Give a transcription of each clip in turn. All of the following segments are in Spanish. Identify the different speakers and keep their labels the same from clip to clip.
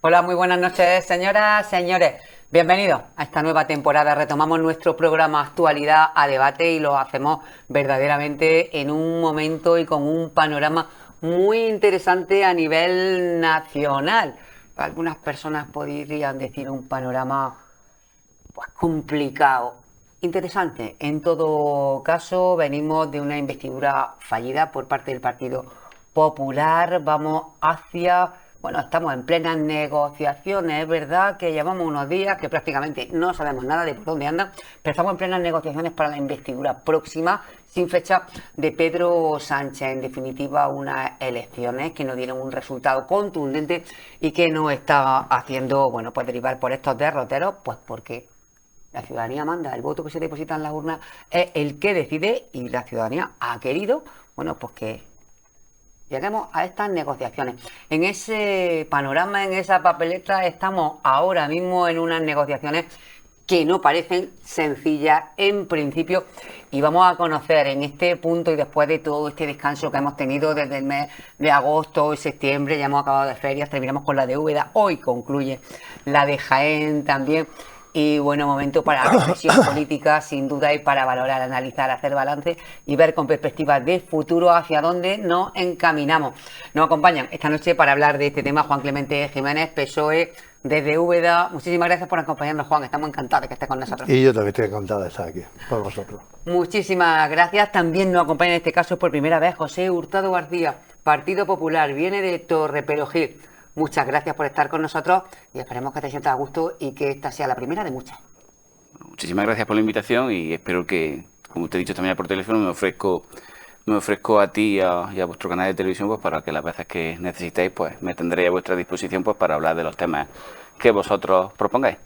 Speaker 1: Hola, muy buenas noches, señoras, señores. Bienvenidos a esta nueva temporada. Retomamos nuestro programa Actualidad a Debate y lo hacemos verdaderamente en un momento y con un panorama muy interesante a nivel nacional. Algunas personas podrían decir un panorama pues complicado. Interesante. En todo caso, venimos de una investidura fallida por parte del Partido Popular. Vamos hacia... Bueno, estamos en plenas negociaciones, es verdad que llevamos unos días que prácticamente no sabemos nada de por dónde andan, pero estamos en plenas negociaciones para la investidura próxima, sin fecha, de Pedro Sánchez. En definitiva, unas elecciones que no dieron un resultado contundente y que nos está haciendo, bueno, pues derivar por estos derroteros, pues porque la ciudadanía manda, el voto que se deposita en las urnas es el que decide y la ciudadanía ha querido, bueno, pues que lleguemos a estas negociaciones. En ese panorama, en esa papeleta, estamos ahora mismo en unas negociaciones que no parecen sencillas en principio, y vamos a conocer en este punto, y después de todo este descanso que hemos tenido desde el mes de agosto y septiembre, ya hemos acabado de ferias, terminamos con la de Úbeda, hoy concluye la de Jaén también. Y bueno, momento para la reflexión política, sin duda, y para valorar, analizar, hacer balance y ver con perspectivas de futuro hacia dónde nos encaminamos. Nos acompañan esta noche para hablar de este tema Juan Clemente Jiménez, PSOE, desde Úbeda. Muchísimas gracias por acompañarnos, Juan. Estamos encantados de que estés con nosotros.
Speaker 2: Y yo también estoy encantado de estar aquí con vosotros.
Speaker 1: Muchísimas gracias. También nos acompaña en este caso por primera vez José Hurtado García, Partido Popular, viene de Torreperogil. Muchas gracias por estar con nosotros y esperemos que te sientas a gusto y que esta sea la primera de muchas.
Speaker 3: Muchísimas gracias por la invitación y espero que, como te he dicho también por teléfono, me ofrezco a ti y a vuestro canal de televisión pues para que las veces que necesitéis pues me tendré a vuestra disposición pues para hablar de los temas que vosotros propongáis.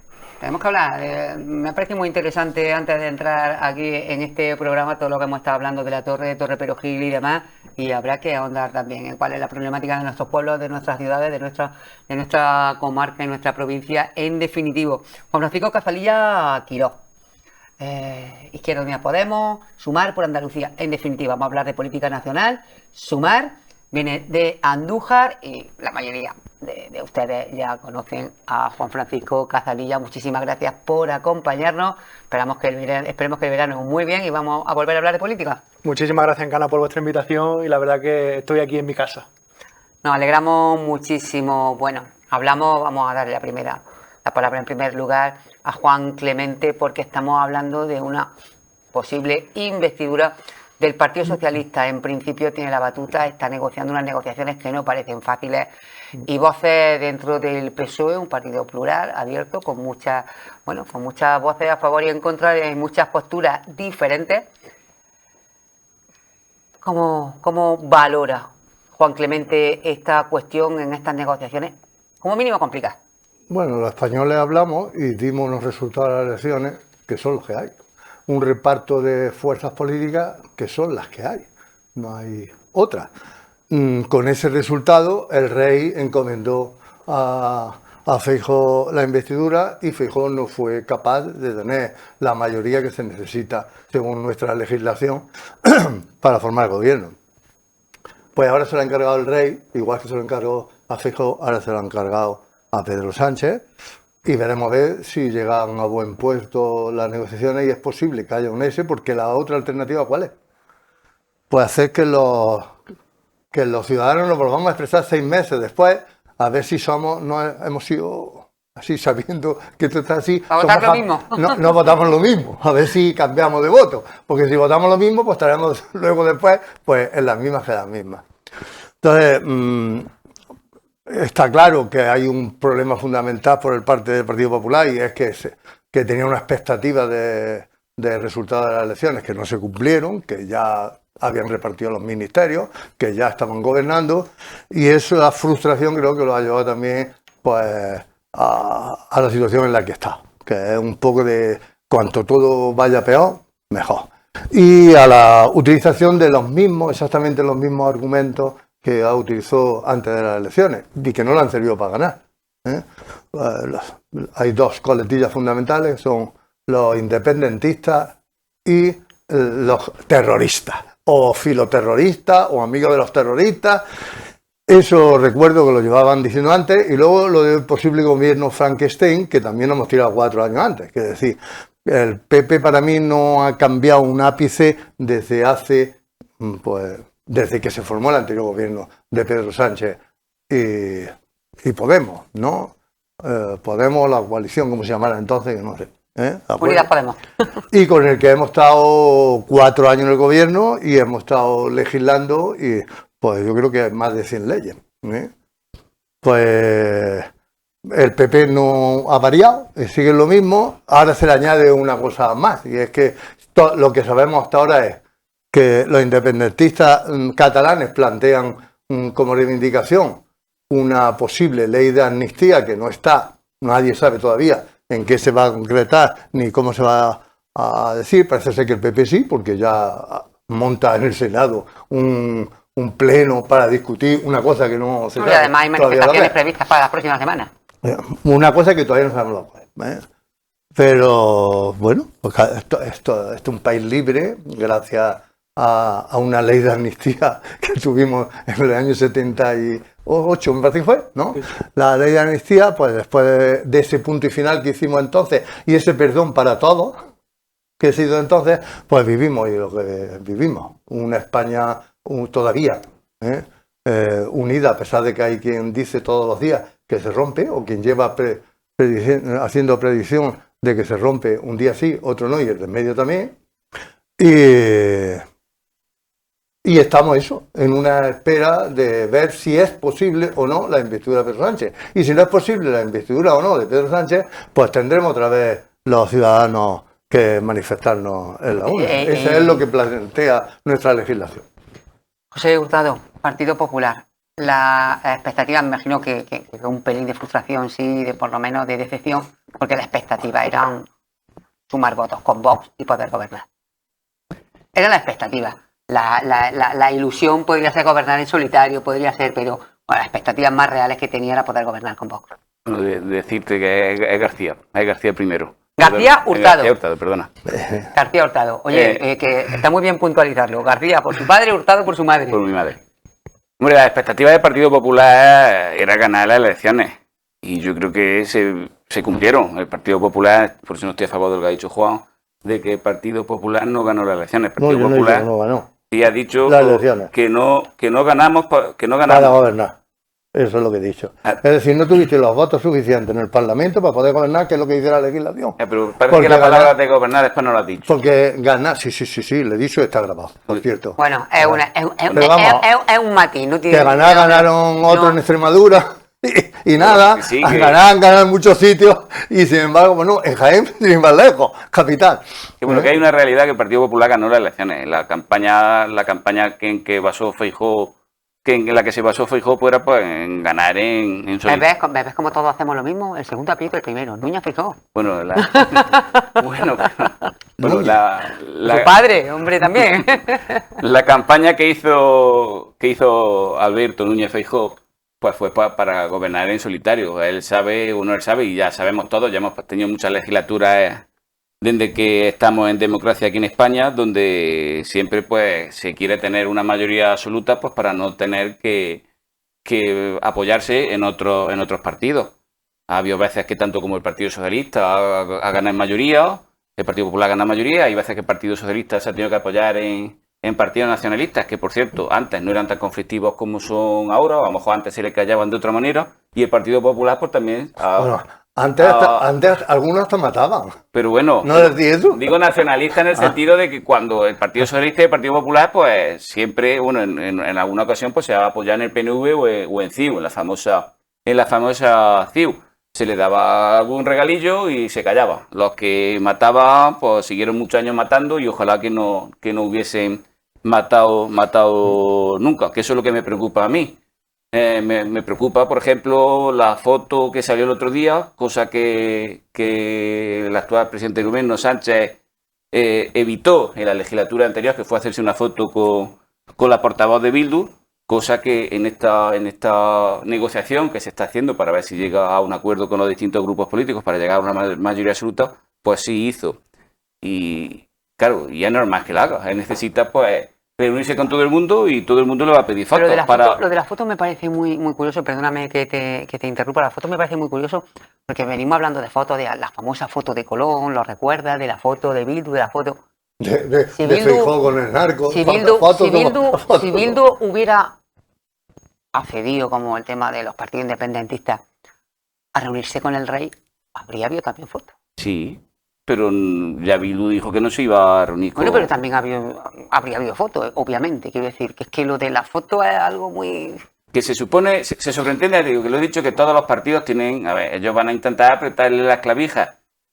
Speaker 1: Tenemos que hablar, me parece muy interesante antes de entrar aquí en este programa todo lo que hemos estado hablando de la Torre, de Torreperogil y demás, y habrá que ahondar también en cuál es la problemática de nuestros pueblos, de nuestras ciudades, de nuestra comarca y nuestra provincia en definitivo. Juan Francisco Cazalilla Quirós, Izquierda Unida Podemos, Sumar por Andalucía, en definitiva vamos a hablar de política nacional. Sumar viene de Andújar y la mayoría de ustedes ya conocen a Juan Francisco Cazalilla. Muchísimas gracias por acompañarnos. Esperemos que el verano muy bien y vamos a volver a hablar de política.
Speaker 4: Muchísimas gracias, Encana, por vuestra invitación y la verdad que estoy aquí en mi casa.
Speaker 1: Nos alegramos muchísimo. Bueno, vamos a darle la palabra en primer lugar a Juan Clemente porque estamos hablando de una posible investidura del Partido Socialista. En principio tiene la batuta, está negociando unas negociaciones que no parecen fáciles y voces dentro del PSOE, un partido plural, abierto, con muchas voces a favor y en contra, de muchas posturas diferentes. ¿Cómo valora Juan Clemente esta cuestión en estas negociaciones? Como mínimo complicadas.
Speaker 2: Bueno, los españoles hablamos y dimos unos resultados de las elecciones que son los que hay. Un reparto de fuerzas políticas que son las que hay, no hay otras. Con ese resultado el rey encomendó a Feijóo la investidura y Feijóo no fue capaz de tener la mayoría que se necesita según nuestra legislación para formar gobierno. Pues ahora se lo ha encargado el rey, igual que se lo encargó a Feijóo, ahora se lo ha encargado a Pedro Sánchez. Y veremos a ver si llegan a buen puerto las negociaciones y es posible que haya un ese, porque la otra alternativa, ¿cuál es? Pues hacer que los ciudadanos nos volvamos a expresar 6 meses después, a ver si no hemos sido así, sabiendo que esto está así.
Speaker 1: ¿A votar lo mismo?
Speaker 2: No votamos lo mismo, a ver si cambiamos de voto, porque si votamos lo mismo, pues estaremos luego después pues en las mismas que las mismas. Entonces, está claro que hay un problema fundamental por el parte del Partido Popular y es que tenía una expectativa de resultados de las elecciones que no se cumplieron, que ya habían repartido los ministerios, que ya estaban gobernando y eso, la frustración creo que lo ha llevado también pues a la situación en la que está, que es un poco de cuanto todo vaya peor, mejor. Y a la utilización de exactamente los mismos argumentos que utilizó antes de las elecciones y que no le han servido para ganar. Hay 2 coletillas fundamentales, son los independentistas y los terroristas, o filoterroristas, o amigos de los terroristas. Eso recuerdo que lo llevaban diciendo antes, y luego lo del posible gobierno Frankenstein, que también lo hemos tirado 4 años antes. Es decir, el PP para mí no ha cambiado un ápice desde hace, pues, desde que se formó el anterior gobierno de Pedro Sánchez y Podemos, ¿no? Podemos, la coalición, como se llamara entonces, que no sé.
Speaker 1: Unidas Podemos.
Speaker 2: Y con el que hemos estado 4 años en el gobierno y hemos estado legislando y pues yo creo que hay más de 100 leyes. Pues el PP no ha variado, sigue lo mismo. Ahora se le añade una cosa más, y es que lo que sabemos hasta ahora es que los independentistas catalanes plantean como reivindicación una posible ley de amnistía que no está, nadie sabe todavía en qué se va a concretar ni cómo se va a decir. Parece ser que el PP sí, porque ya monta en el Senado un pleno para discutir una cosa que no se sabe.
Speaker 1: Y además hay manifestaciones previstas para las próximas semanas.
Speaker 2: Una cosa que todavía no sabemos lo que es. Pero bueno, pues esto es un país libre gracias a una ley de amnistía que tuvimos en el año 78, me parece que fue, ¿no? La ley de amnistía, pues después de ese punto y final que hicimos entonces y ese perdón para todos que ha sido entonces, pues vivimos y lo que vivimos, una España todavía unida, a pesar de que hay quien dice todos los días que se rompe, o quien lleva haciendo predicción de que se rompe un día sí, otro no, y el de medio también. Y estamos en una espera de ver si es posible o no la investidura de Pedro Sánchez. Y si no es posible la investidura o no de Pedro Sánchez, pues tendremos otra vez los ciudadanos que manifestarnos en la urna. Eso es lo que plantea nuestra legislación.
Speaker 1: José Hurtado, Partido Popular. La expectativa, me imagino que un pelín de frustración, sí, por lo menos de decepción, porque la expectativa era sumar votos con Vox y poder gobernar. Era la expectativa. La ilusión podría ser gobernar en solitario, podría ser, pero bueno, las expectativas más reales que tenía era poder gobernar con Vox.
Speaker 3: Bueno, decirte que es García primero.
Speaker 1: García Hurtado.
Speaker 3: García Hurtado, perdona.
Speaker 1: García Hurtado. Oye, que está muy bien puntualizarlo. García por su padre, Hurtado por su madre.
Speaker 3: Por mi madre. Hombre, la expectativa del Partido Popular era ganar las elecciones. Y yo creo que se cumplieron. El Partido Popular, por eso no estoy a favor de lo que ha dicho Juan, de que el Partido Popular no ganó las elecciones. El Partido Popular
Speaker 2: no ganó.
Speaker 3: Y ha dicho que no ganamos
Speaker 2: para gobernar. Eso es lo que he dicho. Es decir, no tuviste los votos suficientes en el Parlamento para poder gobernar, que es lo que dice la legislación.
Speaker 3: Pero parece que la palabra de gobernar después no lo has dicho.
Speaker 2: Porque ganar, sí, le he dicho, está grabado, por cierto.
Speaker 1: Bueno, es un matiz. No tiene
Speaker 2: que ganaron otros en Extremadura y nada,
Speaker 3: sí,
Speaker 2: ganar en muchos sitios y sin embargo, bueno, en Jaén, sin más lejos, capital.
Speaker 3: Que bueno, que hay una realidad que el Partido Popular ganó las elecciones. La campaña en que basó Feijóo, en la que se basó Feijóo, pues era en ganar en
Speaker 1: ¿Ves como todos hacemos lo mismo? El segundo apellido el primero, Núñez Feijóo.
Speaker 3: Bueno,
Speaker 1: su padre, hombre, también.
Speaker 3: La campaña que hizo Alberto Núñez Feijóo, pues fue para gobernar en solitario. Él sabe, y ya sabemos todos, ya hemos tenido muchas legislaturas desde que estamos en democracia aquí en España, donde siempre pues se quiere tener una mayoría absoluta pues para no tener que apoyarse en otros partidos. Ha habido veces que tanto como el Partido Socialista ha ganado en mayoría, el Partido Popular gana mayoría, y veces que el Partido Socialista se ha tenido que apoyar en partidos nacionalistas, que por cierto antes no eran tan conflictivos como son ahora, o a lo mejor antes se le callaban de otra manera, y el Partido Popular pues también...
Speaker 2: Antes algunos hasta mataban.
Speaker 3: Pero bueno,
Speaker 2: ¿no les di eso?
Speaker 3: Digo nacionalista en el sentido de que cuando el Partido Socialista y el Partido Popular, pues siempre, bueno, en alguna ocasión pues se va a apoyar en el PNV o en CiU, en la famosa CiU. Se le daba algún regalillo y se callaba. Los que mataban, pues siguieron muchos años matando y ojalá que no hubiesen matado nunca, que eso es lo que me preocupa a mí. Me preocupa, por ejemplo, la foto que salió el otro día, cosa que el actual presidente del gobierno, Sánchez, evitó en la legislatura anterior, que fue hacerse una foto con la portavoz de Bildu, cosa que en esta negociación que se está haciendo para ver si llega a un acuerdo con los distintos grupos políticos para llegar a una mayoría absoluta, pues sí hizo. Y claro, y es normal que la haga. Él necesita pues reunirse con todo el mundo y todo el mundo le va a pedir fotos.
Speaker 1: Lo de la foto me parece muy, muy curioso, perdóname que te interrumpa, la foto me parece muy curioso porque venimos hablando de fotos, de la famosa foto de Colón, lo recuerdas, de la foto de Bildu, de la foto...
Speaker 2: De Feijóo con el narco.
Speaker 1: Si Bildu hubiera accedido, como el tema de los partidos independentistas, a reunirse con el rey, habría habido también fotos.
Speaker 3: Sí, pero ya Bildu dijo que no se iba a reunir con...
Speaker 1: Bueno, pero también habría habido fotos, obviamente. Quiero decir, que es que lo de la foto es algo muy...
Speaker 3: Que se supone, se sobreentiende, digo, que lo he dicho, que todos los partidos tienen... A ver, ellos van a intentar apretarle las clavijas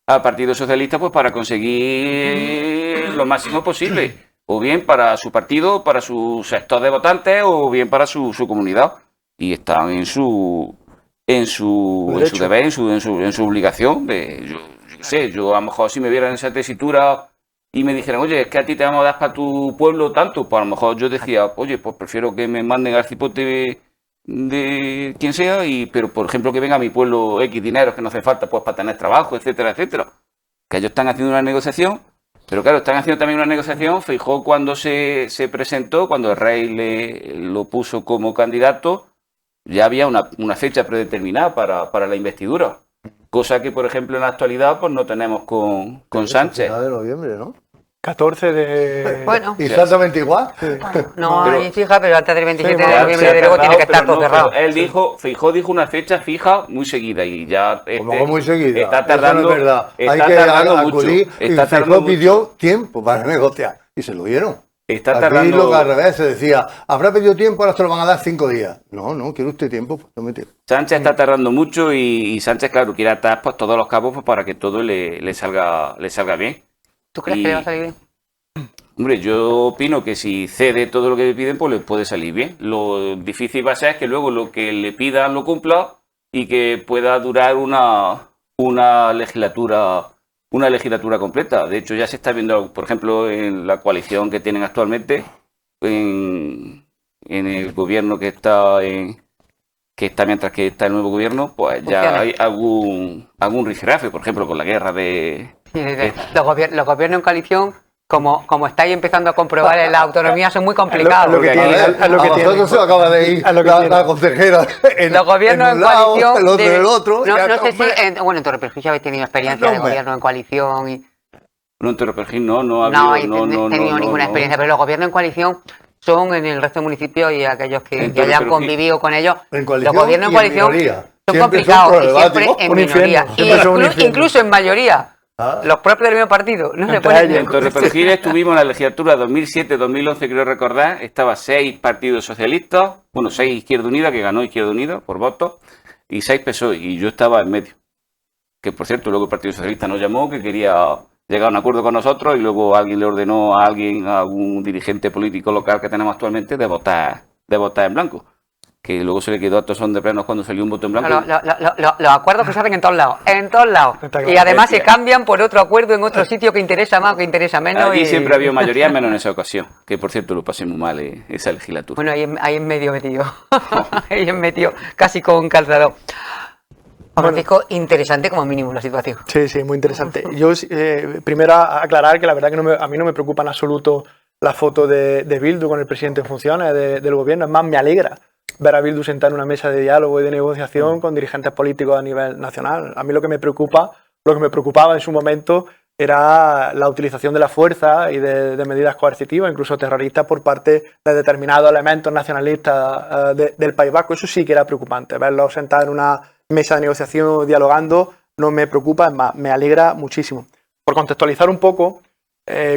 Speaker 3: al Partido Socialista pues para conseguir lo máximo posible. O bien para su partido, para su sector de votantes, o bien para su comunidad. Y están en su deber, en su obligación de... Yo qué sé, yo a lo mejor si me vieran en esa tesitura y me dijeran, oye, es que a ti te vamos a dar para tu pueblo tanto, pues a lo mejor yo decía, oye, pues prefiero que me manden al cipote de quien sea, pero por ejemplo que venga a mi pueblo X dinero que no hace falta pues para tener trabajo, etcétera, etcétera. Que ellos están haciendo una negociación, pero claro, están haciendo también una negociación. Feijóo cuando se presentó, cuando el rey lo puso como candidato, ya había una fecha predeterminada para la investidura. Cosa que, por ejemplo, en la actualidad pues no tenemos con Sánchez.
Speaker 2: De noviembre, ¿no?
Speaker 4: 14 de...
Speaker 1: Bueno.
Speaker 2: Exactamente igual.
Speaker 1: No,
Speaker 3: Pero-
Speaker 1: fija, pero antes del 27
Speaker 4: Sí,
Speaker 1: de
Speaker 4: ya
Speaker 1: noviembre
Speaker 3: Se ha
Speaker 1: de luego
Speaker 3: tardado,
Speaker 1: tiene que estar
Speaker 3: pero
Speaker 1: todo
Speaker 3: no,
Speaker 1: cerrado.
Speaker 3: pero Feijóo dijo una fecha fija muy seguida y ya
Speaker 2: Como que muy seguida.
Speaker 3: está
Speaker 2: Eso
Speaker 3: tardando,
Speaker 2: no es verdad.
Speaker 3: está
Speaker 2: Hay que
Speaker 3: tardando
Speaker 2: acudir.
Speaker 3: mucho,
Speaker 2: Y
Speaker 3: está
Speaker 2: Feijóo
Speaker 3: tardando
Speaker 2: pidió tiempo para negociar. Y se lo dieron.
Speaker 3: Está
Speaker 2: Aquí
Speaker 3: tardando.
Speaker 2: lo que al revés se decía, habrá pedido tiempo, ahora te lo van a dar 5 días. No, quiere usted tiempo, pues tome tiempo.
Speaker 3: Sánchez está tardando mucho y Sánchez, claro, quiere atar pues, todos los cabos pues, para que todo le salga bien.
Speaker 1: ¿Tú crees
Speaker 3: Y-
Speaker 1: que le va a salir bien?
Speaker 3: Hombre, yo opino que si cede todo lo que le piden, pues le puede salir bien. Lo difícil va a ser que luego lo que le pidan lo cumpla y que pueda durar una legislatura completa. De hecho, ya se está viendo, por ejemplo, en la coalición que tienen actualmente, en el gobierno que está mientras que está el nuevo gobierno, pues ya hay algún rifirrafe, por ejemplo, con la guerra de...
Speaker 1: Los gobiernos en coalición, como estáis empezando a comprobar en la autonomía, son muy complicados.
Speaker 4: lo que
Speaker 1: porque
Speaker 4: tiene,
Speaker 1: aquí-
Speaker 4: a lo que
Speaker 2: a
Speaker 4: tiene.
Speaker 2: vosotros se acaba de ir
Speaker 4: A lo que
Speaker 2: la
Speaker 4: tiene.
Speaker 2: consejera
Speaker 1: los gobiernos en
Speaker 2: un lado,
Speaker 1: coalición...
Speaker 2: el otro en
Speaker 1: deben-
Speaker 2: el otro.
Speaker 1: No,
Speaker 2: ya,
Speaker 1: no sé
Speaker 2: hombre.
Speaker 1: si... bueno, en Torre Perjuicio habéis tenido experiencia de
Speaker 2: Hombre.
Speaker 1: gobierno en coalición y...
Speaker 3: No, en Torre Perjín no ha
Speaker 1: No he
Speaker 3: habido...
Speaker 1: tenido ninguna experiencia, pero los gobiernos en coalición son en el resto de municipios y aquellos que
Speaker 3: En Torre
Speaker 1: hayan
Speaker 3: Perjín.
Speaker 1: convivido con ellos.
Speaker 2: En coalición
Speaker 1: Los gobiernos en
Speaker 2: y en
Speaker 1: coalición
Speaker 2: minoría.
Speaker 1: son
Speaker 2: Siempre
Speaker 1: complicados
Speaker 2: son
Speaker 1: y siempre
Speaker 2: problemáticos.
Speaker 1: en
Speaker 4: Un
Speaker 1: minoría.
Speaker 4: infierno, siempre son un infierno.
Speaker 1: Incluso en mayoría.
Speaker 2: Ah.
Speaker 1: Los propios del mismo partido. No se
Speaker 4: Entre
Speaker 1: ponen
Speaker 4: ellos.
Speaker 3: En Torre Perjín estuvimos en la legislatura 2007-2011, creo recordar, estaba 6 partidos socialistas, 6 Izquierda Unida, que ganó Izquierda Unida por votos, y 6 PSOE, y yo estaba en medio. Que por cierto, luego el Partido Socialista nos llamó, que quería llegar a un acuerdo con nosotros, y luego alguien le ordenó a algún dirigente político local que tenemos actualmente, de votar en blanco. Que luego se le quedó a Tosón de Plenos cuando salió un voto en blanco.
Speaker 1: Los acuerdos que se hacen en todos lados. En todos lados.
Speaker 4: Está
Speaker 1: Y
Speaker 4: claro.
Speaker 1: además se cambian por otro acuerdo en otro sitio que interesa más o que interesa menos.
Speaker 3: Allí
Speaker 1: y-
Speaker 3: siempre había mayoría, menos en esa ocasión. Que por cierto lo pasé muy mal esa legislatura.
Speaker 1: Bueno, ahí en medio metido. Ahí en medio, casi con calzado. Francisco, interesante como mínimo la situación.
Speaker 4: Sí, muy interesante. Yo primero aclarar que la verdad que a mí no me preocupa en absoluto la foto de Bildu con el presidente en funciones del gobierno. Es más, me alegra ver a Bildu sentar en una mesa de diálogo y de negociación con dirigentes políticos a nivel nacional. A mí lo que me preocupaba en su momento era la utilización de la fuerza y de medidas coercitivas, incluso terroristas, por parte de determinados elementos nacionalistas del País Vasco. Eso sí que era preocupante. Verlos sentados en una mesa de negociación dialogando no me preocupa, es más, me alegra muchísimo. Por contextualizar un poco,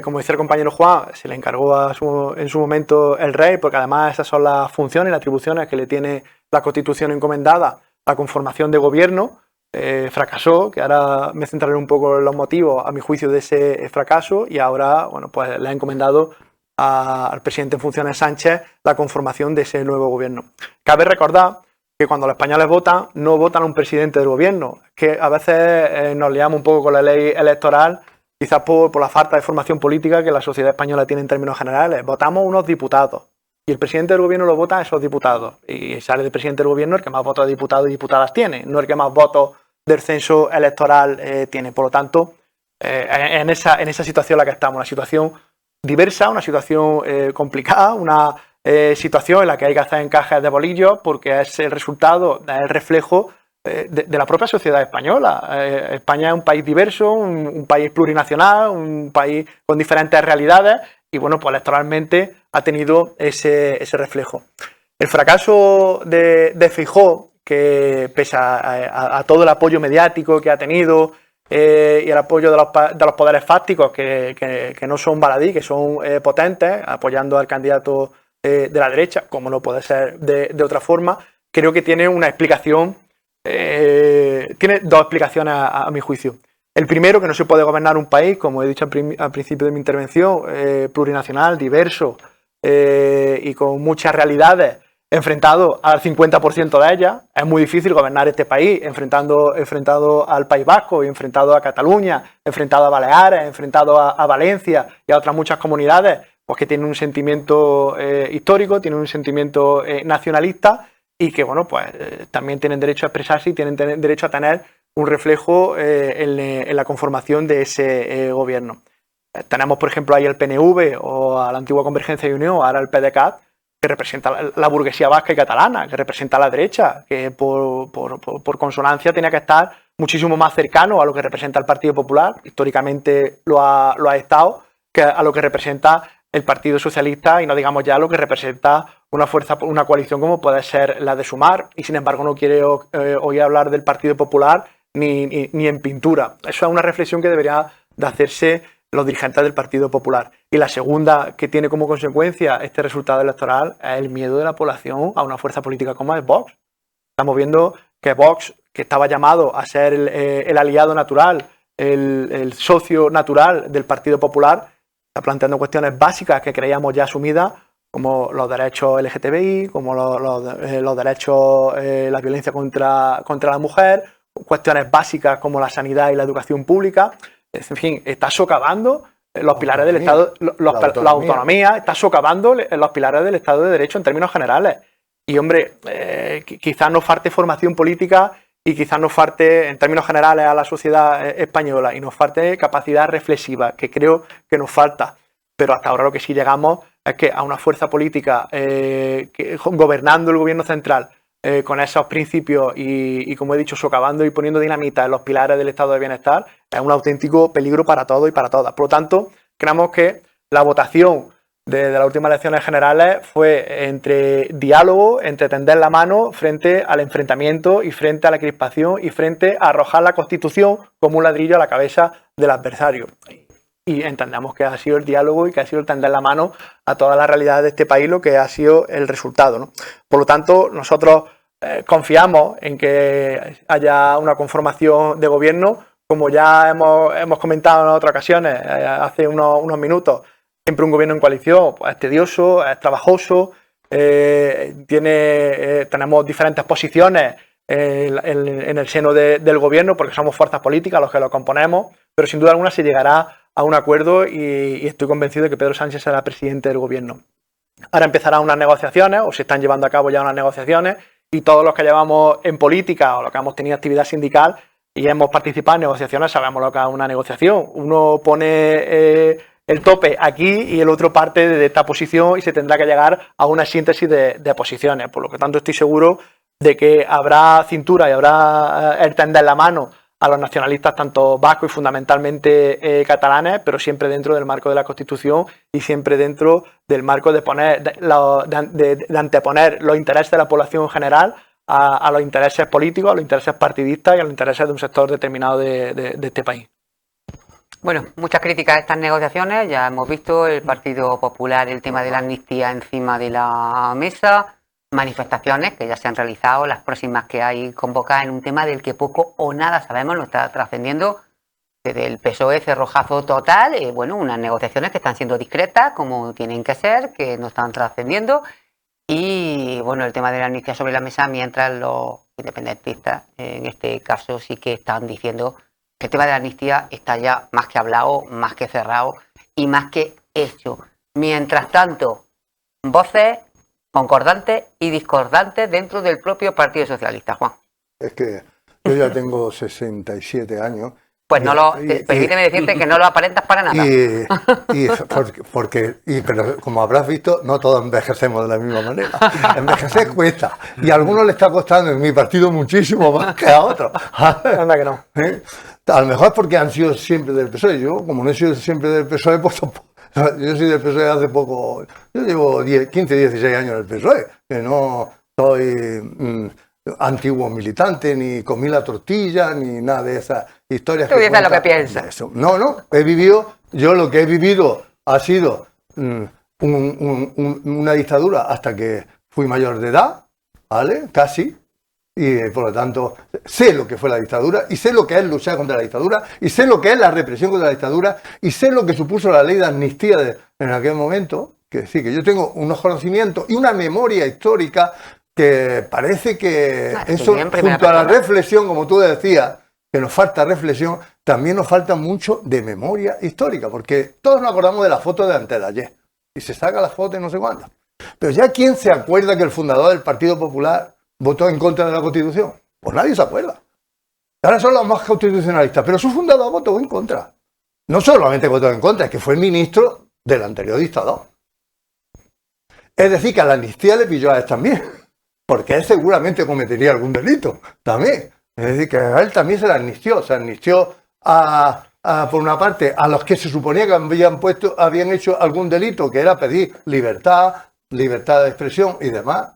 Speaker 4: como decía el compañero Juan, se le encargó en su momento el rey, porque además esas son las funciones y las atribuciones que le tiene la Constitución encomendada, la conformación de gobierno. Fracasó, que ahora me centraré un poco en los motivos, a mi juicio, de ese fracaso, y ahora, bueno, pues le ha encomendado al presidente en funciones Sánchez la conformación de ese nuevo gobierno. Cabe recordar que cuando los españoles votan, no votan a un presidente del gobierno, que a veces nos liamos un poco con la ley electoral, quizás por la falta de formación política que la sociedad española tiene en términos generales. Votamos unos diputados y el presidente del gobierno lo vota a esos diputados, y sale del presidente del gobierno el que más votos de diputados y diputadas tiene, no el que más votos del censo electoral tiene. Por lo tanto, en esa situación en la que estamos, una situación diversa, una situación complicada, una situación en la que hay que hacer encajes de bolillos porque es el resultado, es el reflejo de la propia sociedad española. España es un país diverso, un país plurinacional, un país con diferentes realidades y bueno, pues electoralmente ha tenido ese reflejo. El fracaso de Feijóo, que pese a todo el apoyo mediático que ha tenido y el apoyo de los poderes fácticos que no son baladí, que son potentes, apoyando al candidato de la derecha, como no puede ser de otra forma, creo que tiene una explicación, tiene dos explicaciones a mi juicio. El primero, que no se puede gobernar un país, como he dicho al principio de mi intervención, plurinacional, diverso y con muchas realidades, enfrentado al 50% de ellas. Es muy difícil gobernar este país enfrentado al País Vasco, enfrentado a Cataluña, enfrentado a Baleares, enfrentado a Valencia y a otras muchas comunidades, pues que tienen un sentimiento histórico, tienen un sentimiento nacionalista y que, bueno, pues también tienen derecho a expresarse y tienen derecho a tener un reflejo en la conformación de ese gobierno. Tenemos, por ejemplo, ahí el PNV o a la antigua Convergencia y Unión, ahora el PDeCAT, que representa la burguesía vasca y catalana, que representa a la derecha, que por consonancia tenía que estar muchísimo más cercano a lo que representa el Partido Popular, históricamente lo ha estado, que a lo que representa el Partido Socialista y no digamos ya lo que representa una coalición como puede ser la de Sumar, y sin embargo no quiere oír hablar del Partido Popular ni en pintura. Eso es una reflexión que debería de hacerse los dirigentes del Partido Popular. Y la segunda, que tiene como consecuencia este resultado electoral, es el miedo de la población a una fuerza política como es Vox. Estamos viendo que Vox, que estaba llamado a ser el aliado natural, el socio natural del Partido Popular, está planteando cuestiones básicas que creíamos ya asumidas, como los derechos LGTBI, como los derechos, la violencia contra la mujer, cuestiones básicas como la sanidad y la educación pública. En fin, está socavando los pilares del Estado, la autonomía, está socavando los pilares del Estado de Derecho en términos generales. Y, hombre, quizás nos falte formación política y quizás nos falte, en términos generales, a la sociedad española y nos falte capacidad reflexiva, que creo que nos falta. Pero hasta ahora lo que sí llegamos es que a una fuerza política gobernando el gobierno central con esos principios y, como he dicho, socavando y poniendo dinamita en los pilares del estado de bienestar, es un auténtico peligro para todos y para todas. Por lo tanto, creemos que la votación de las últimas elecciones generales fue entre diálogo, entre tender la mano frente al enfrentamiento y frente a la crispación y frente a arrojar la Constitución como un ladrillo a la cabeza del adversario. Y entendemos que ha sido el diálogo y que ha sido el tender la mano a toda la realidad de este país lo que ha sido el resultado, ¿no? Por lo tanto, nosotros confiamos en que haya una conformación de gobierno, como ya hemos comentado en otras ocasiones, hace unos minutos. Siempre un gobierno en coalición pues, es tedioso, es trabajoso, tenemos diferentes posiciones en el seno del gobierno porque somos fuerzas políticas los que lo componemos, pero sin duda alguna se llegará a un acuerdo y estoy convencido de que Pedro Sánchez será presidente del gobierno. Ahora empezarán unas negociaciones, o se están llevando a cabo ya unas negociaciones, y todos los que llevamos en política o los que hemos tenido actividad sindical y hemos participado en negociaciones sabemos lo que es una negociación. Uno pone el tope aquí y el otro parte de esta posición y se tendrá que llegar a una síntesis de posiciones. Por lo que tanto estoy seguro de que habrá cintura y habrá el tender la mano a los nacionalistas, tanto vascos y fundamentalmente catalanes, pero siempre dentro del marco de la Constitución y siempre dentro del marco de anteponer los intereses de la población en general a los intereses políticos, a los intereses partidistas y a los intereses de un sector determinado de este país.
Speaker 1: Bueno, muchas críticas a estas negociaciones. Ya hemos visto el Partido Popular, el tema de la amnistía encima de la mesa. Manifestaciones que ya se han realizado, las próximas que hay convocadas en un tema del que poco o nada sabemos, no está trascendiendo. Desde el PSOE, cerrojazo total, bueno, unas negociaciones que están siendo discretas, como tienen que ser, que no están trascendiendo. Y bueno, el tema de la amnistía sobre la mesa, mientras los independentistas, en este caso, sí que están diciendo que el tema de la amnistía está ya más que hablado, más que cerrado y más que hecho. Mientras tanto, voces concordantes y discordantes dentro del propio Partido Socialista, Juan.
Speaker 2: Es que yo ya tengo 67 años
Speaker 1: Pues permíteme decirte que no lo aparentas para nada.
Speaker 2: Pero como habrás visto, no todos envejecemos de la misma manera. Envejecer cuesta. Y a algunos le está costando en mi partido muchísimo más que a otros.
Speaker 4: Anda que no.
Speaker 2: A lo mejor es porque han sido siempre del PSOE. Yo, como no he sido siempre del PSOE, pues tampoco. Yo soy del PSOE hace poco. Yo llevo 15, 16 años en el PSOE. Que no soy antiguo militante, ni comí la tortilla, ni nada de esas historias.
Speaker 1: Tú dices lo que piensas.
Speaker 2: No, yo lo que he vivido ha sido una dictadura hasta que fui mayor de edad, ¿vale? Casi. Y por lo tanto, sé lo que fue la dictadura, y sé lo que es luchar contra la dictadura, y sé lo que es la represión contra la dictadura, y sé lo que supuso la ley de amnistía en aquel momento. Que sí, que yo tengo unos conocimientos y una memoria histórica que parece que eso, junto a la reflexión, como tú decías, que nos falta reflexión, también nos falta mucho de memoria histórica, porque todos nos acordamos de la foto de antes de ayer, y se saca la foto y no sé cuándo. Pero ya, ¿quién se acuerda que el fundador del Partido Popular votó en contra de la Constitución? Pues nadie se acuerda. Ahora son los más constitucionalistas, pero su fundador votó en contra. No solamente votó en contra, es que fue ministro del anterior dictador. Es decir, que a la amnistía le pilló a él también, porque él seguramente cometería algún delito también. Es decir, que a él también se amnistió por una parte a los que se suponía que habían hecho algún delito, que era pedir libertad de expresión y demás,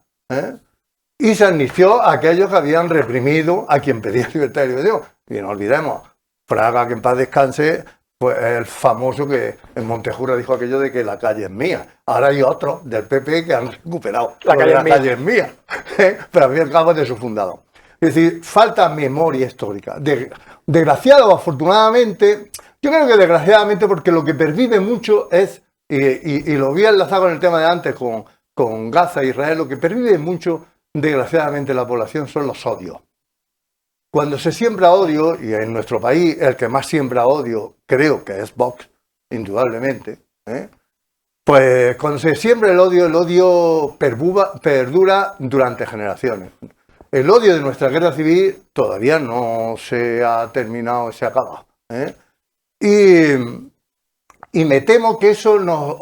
Speaker 2: y se amnistió a aquellos que habían reprimido a quien pedía libertad de expresión. Y no olvidemos, Fraga, que en paz descanse, pues el famoso que en Montejurra dijo aquello de que la calle es mía. Ahora hay otros del PP que han recuperado la calle es mía, pero al fin y al cabo es de su fundador. Es decir, falta memoria histórica. Desgraciado o afortunadamente, yo creo que desgraciadamente, porque lo que pervive mucho es, y lo voy a enlazar con el tema de antes, con Gaza e Israel, lo que pervive mucho, desgraciadamente, la población son los odios. Cuando se siembra odio, y en nuestro país el que más siembra odio creo que es Vox, indudablemente, pues cuando se siembra el odio perdura durante generaciones. El odio de nuestra guerra civil todavía no se ha terminado, se ha acabado. Y me temo que eso nos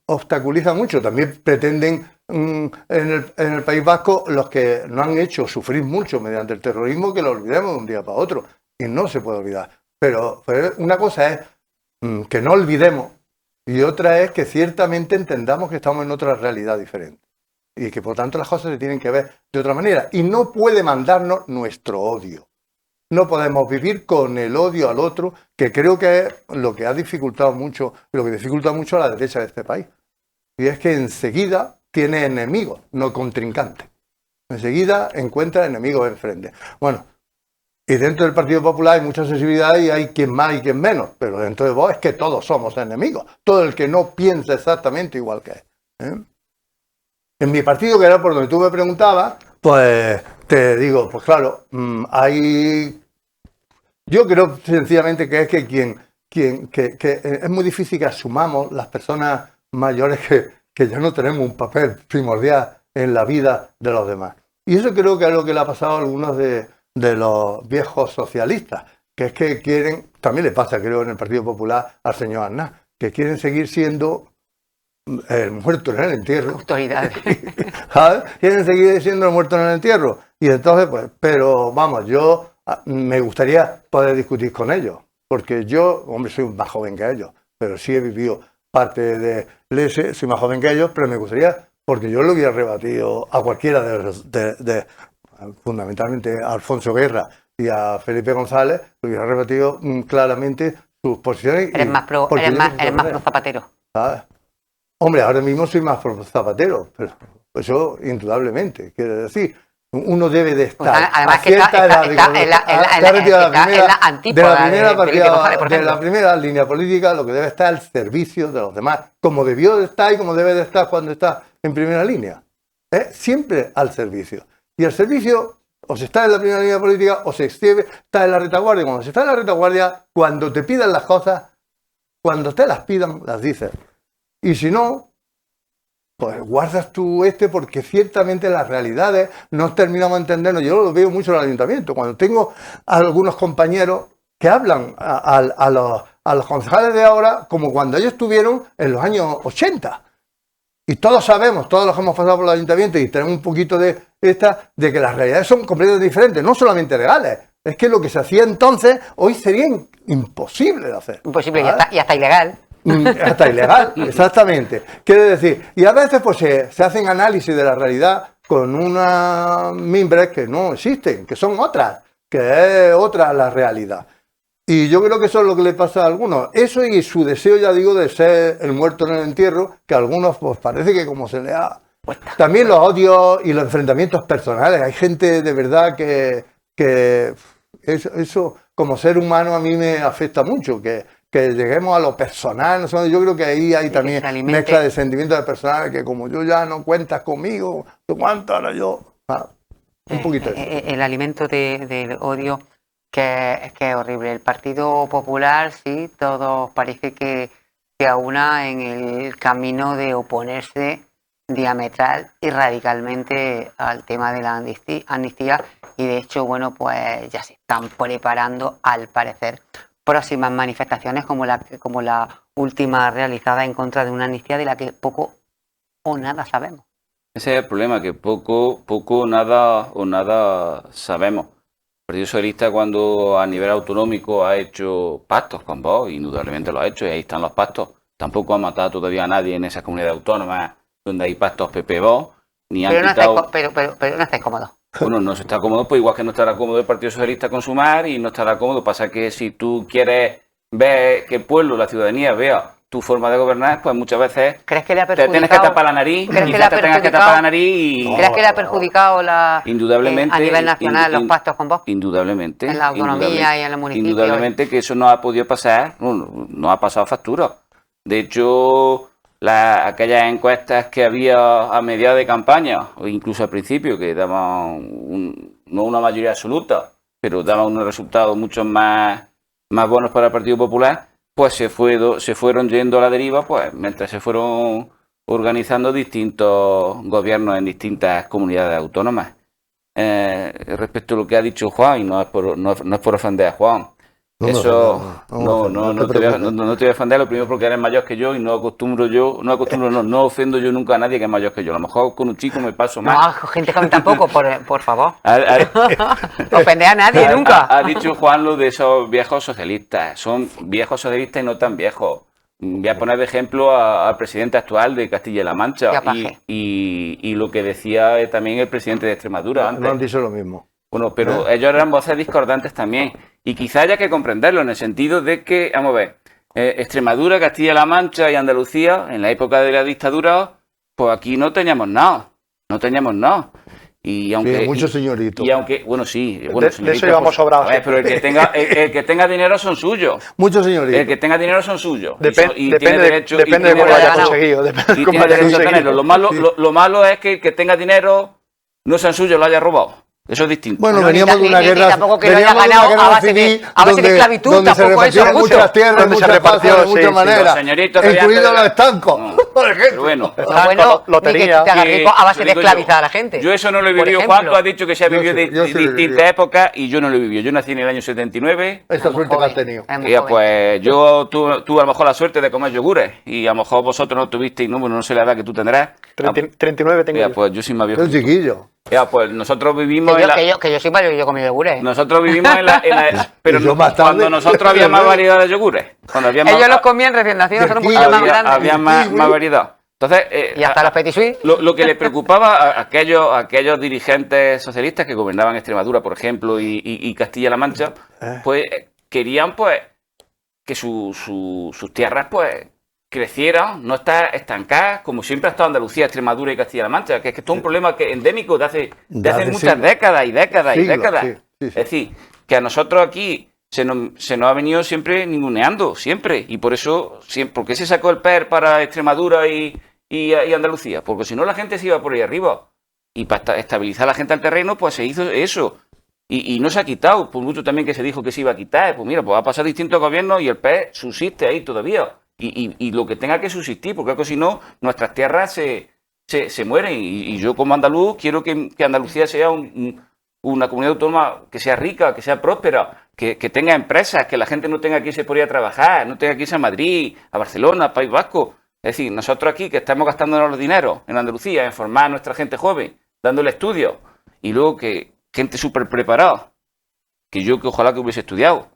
Speaker 2: obstaculiza mucho. También pretenden en el País Vasco los que nos han hecho sufrir mucho mediante el terrorismo, que lo olvidemos de un día para otro. Y no se puede olvidar. Pero una cosa es que no olvidemos, y otra es que ciertamente entendamos que estamos en otra realidad diferente. Y que por tanto las cosas se tienen que ver de otra manera. Y no puede mandarnos nuestro odio. No podemos vivir con el odio al otro, que creo que es lo que ha dificultado mucho, lo que dificulta mucho a la derecha de este país. Y es que enseguida tiene enemigos, no contrincantes. Enseguida encuentra enemigos enfrente. Bueno, y dentro del Partido Popular hay mucha sensibilidad y hay quien más y quien menos, pero dentro de vos es que todos somos enemigos. Todo el que no piensa exactamente igual que él. En mi partido, que era por donde tú me preguntabas, pues te digo, pues claro, yo creo sencillamente que es que es muy difícil que asumamos las personas mayores que ya no tenemos un papel primordial en la vida de los demás. Y eso creo que es lo que le ha pasado a algunos de los viejos socialistas, que es que quieren, también le pasa creo en el Partido Popular al señor Aznar, que quieren seguir siendo el muerto en el entierro.
Speaker 1: Autoridades.
Speaker 2: ¿Sabes? Quieren seguir siendo el muerto en el entierro. Y entonces, pues, pero vamos, yo me gustaría poder discutir con ellos, porque yo, hombre, soy más joven que ellos, pero sí he vivido parte de LESE, soy más joven que ellos, pero me gustaría, porque yo lo hubiera rebatido a cualquiera fundamentalmente a Alfonso Guerra y a Felipe González, lo hubiera rebatido claramente sus posiciones.
Speaker 1: Eres más pro Zapatero.
Speaker 2: ¿Sabes? Hombre, ahora mismo soy más pro Zapatero, pero eso indudablemente, quiere decir, uno debe de estar.
Speaker 1: Pues además que está
Speaker 2: en la primera línea política, lo que debe estar al servicio de los demás, como debió de estar y como debe de estar cuando está en primera línea. Siempre al servicio. Y el servicio o se está en la primera línea política o se está en la retaguardia. Cuando se está en la retaguardia, cuando te pidan las cosas, cuando te las pidan, las dices. Y si no, pues guardas tú porque ciertamente las realidades no terminamos de entendernos. Yo lo veo mucho en el ayuntamiento. Cuando tengo a algunos compañeros que hablan a los concejales de ahora como cuando ellos estuvieron en los años 80. Y todos sabemos, todos los que hemos pasado por el ayuntamiento y tenemos un poquito de que las realidades son completamente diferentes, no solamente legales. Es que lo que se hacía entonces, hoy sería imposible de hacer.
Speaker 1: Imposible, ¿vale? Y hasta ilegal.
Speaker 2: Hasta ilegal, exactamente. Quiere decir, y a veces pues se hacen análisis de la realidad con unas mimbres que no existen, que son otras, que es otra la realidad. Y yo creo que eso es lo que le pasa a algunos. Eso y su deseo, ya digo, de ser el muerto en el entierro, que a algunos pues parece que como se le ha... También los odios y los enfrentamientos personales. Hay gente de verdad que eso como ser humano a mí me afecta mucho, que lleguemos a lo personal. Yo creo que ahí hay también mezcla de sentimientos de personal, que como yo ya no cuentas conmigo, ¿tú cuánto ahora yo? Un poquito eso.
Speaker 1: El alimento del odio, que es horrible. El Partido Popular, sí, todos parece que se aúna en el camino de oponerse diametral y radicalmente al tema de la amnistía, y de hecho, bueno, pues ya se están preparando, al parecer, próximas manifestaciones como la última realizada en contra de una amnistía de la que poco o nada sabemos.
Speaker 3: Ese es el problema, que poco, nada o nada sabemos. El Partido Socialista, cuando a nivel autonómico ha hecho pactos con Vox, indudablemente lo ha hecho, y ahí están los pactos. Tampoco ha matado todavía a nadie en esas comunidades autónomas donde hay pactos PP-Vox, ni han quitado...
Speaker 1: Pero no estáis cómodos.
Speaker 3: Bueno, no se está cómodo, pues igual que no estará cómodo el Partido Socialista con Sumar y no estará cómodo. Pasa que si tú quieres ver que el pueblo, la ciudadanía vea tu forma de gobernar, pues muchas veces
Speaker 1: ¿crees que le ha
Speaker 3: te tienes que tapar la nariz,
Speaker 1: ¿crees
Speaker 3: quizás te tengas que tapar la nariz y...
Speaker 1: ¿Crees que le ha perjudicado
Speaker 3: indudablemente,
Speaker 1: a nivel nacional los pactos con Vox?
Speaker 3: Indudablemente.
Speaker 1: En la autonomía y en los municipios.
Speaker 3: Indudablemente que eso no ha podido pasar, no ha pasado factura. De hecho... aquellas encuestas que había a mediados de campaña, o incluso al principio, que daban no una mayoría absoluta, pero daban unos resultados mucho más buenos para el Partido Popular, pues se fueron yendo a la deriva, pues mientras se fueron organizando distintos gobiernos en distintas comunidades autónomas. Respecto a lo que ha dicho Juan, y no es por ofender a Juan, no te voy a ofender, lo primero porque eres mayor que yo y no ofendo yo nunca a nadie que es mayor que yo. A lo mejor con un chico me paso más.
Speaker 1: No, gente joven tampoco, por favor. Ofender a nadie nunca.
Speaker 3: Ha dicho Juan lo de esos viejos socialistas. Son viejos socialistas y no tan viejos. Voy a poner de ejemplo al presidente actual de Castilla-La Mancha y lo que decía también el presidente de Extremadura antes.
Speaker 2: No han dicho lo mismo.
Speaker 3: Bueno, pero ellos eran voces discordantes también. Y quizá haya que comprenderlo en el sentido de que, vamos a ver, Extremadura, Castilla-La Mancha y Andalucía, en la época de la dictadura, pues aquí no teníamos nada. No teníamos nada. Y aunque,
Speaker 2: sí, muchos señoritos.
Speaker 3: Y aunque, bueno, sí. Bueno,
Speaker 4: de eso íbamos sobrados.
Speaker 3: Pero el que tenga dinero son suyos.
Speaker 2: Muchos señoritos.
Speaker 3: El que tenga dinero son suyos.
Speaker 4: Depende de cómo lo haya conseguido.
Speaker 3: Y tiene derecho a tenerlo. Lo malo es que el que tenga dinero no sean suyos, lo haya robado. Eso es distinto.
Speaker 2: Bueno, veníamos de una guerra.
Speaker 1: Tampoco que lo haya ganado a base de esclavitud,
Speaker 2: donde se repartieron muchas tierras,
Speaker 4: donde se repartió
Speaker 2: de muchas maneras, incluidos los estancos. Por ejemplo.
Speaker 3: Bueno,
Speaker 1: lotería. Te hagas rico a base de esclavizar a la gente.
Speaker 3: Yo eso no lo he vivido. Juan, tú has dicho que se ha vivido de distintas épocas y yo no lo he vivido. Yo nací en el año 79.
Speaker 2: Esta suerte que has tenido.
Speaker 3: Pues yo tuve a lo mejor la suerte de comer yogures y a lo mejor vosotros no tuvisteis, no sé la edad que tú tendrás.
Speaker 4: 39 tengo yo.
Speaker 3: Pues yo soy más viejo.
Speaker 2: Es chiquillo.
Speaker 3: Ya, pues nosotros vivimos
Speaker 1: que yo soy mayor y yo comí yogures.
Speaker 3: Nosotros vivimos pero cuando nosotros había más variedad de yogures.
Speaker 1: Ellos los comían recién nacidos, son un poquito más grandes.
Speaker 3: Había más variedad. Entonces,
Speaker 1: y hasta los petit suisse.
Speaker 3: Lo que les preocupaba a aquellos dirigentes socialistas que gobernaban Extremadura, por ejemplo, y Castilla-La Mancha, pues querían pues que sus tierras pues crecieran, no estar estancadas, como siempre ha estado Andalucía, Extremadura y Castilla-La Mancha, que es que esto es un problema endémico de hace muchas décadas y décadas y décadas. Sí. Es decir, que a nosotros aquí se nos ha venido siempre ninguneando, siempre, y por eso, ¿por qué se sacó el PER para Extremadura y Andalucía? Porque si no la gente se iba por ahí arriba, y para estabilizar a la gente al terreno, pues se hizo eso. Y no se ha quitado, por mucho también que se dijo que se iba a quitar, pues mira, pues va a pasar distintos gobiernos y el PER subsiste ahí todavía. Y lo que tenga que subsistir, porque si no, nuestras tierras se mueren. Y yo como andaluz quiero que Andalucía sea una comunidad autónoma que sea rica, que sea próspera, que tenga empresas, que la gente no tenga que irse por ir a trabajar, no tenga que irse a Madrid, a Barcelona, a País Vasco. Es decir, nosotros aquí que estamos gastándonos los dineros en Andalucía, en formar a nuestra gente joven, dándole estudios, y luego que gente súper preparada, que ojalá que hubiese estudiado,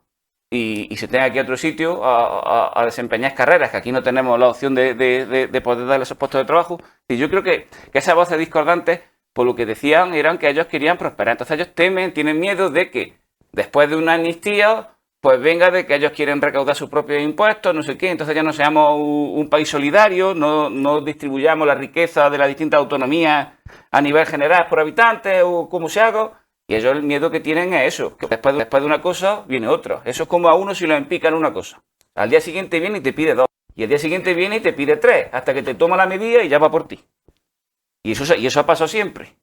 Speaker 3: y se tenga que ir a otro sitio a desempeñar carreras, que aquí no tenemos la opción de poder darle esos puestos de trabajo. Y yo creo que esas voces discordantes, por lo que decían, eran que ellos querían prosperar. Entonces ellos tienen miedo de que después de una amnistía, pues venga de que ellos quieren recaudar sus propios impuestos, no sé qué, entonces ya no seamos un país solidario, no distribuyamos la riqueza de las distintas autonomías a nivel general por habitantes o como se haga. Y ellos el miedo que tienen es eso, que después de una cosa viene otra. Eso es como a uno si lo empican una cosa. Al día siguiente viene y te pide 2. Y al día siguiente viene y te pide 3, hasta que te toma la medida y ya va por ti. Y eso ha pasado siempre.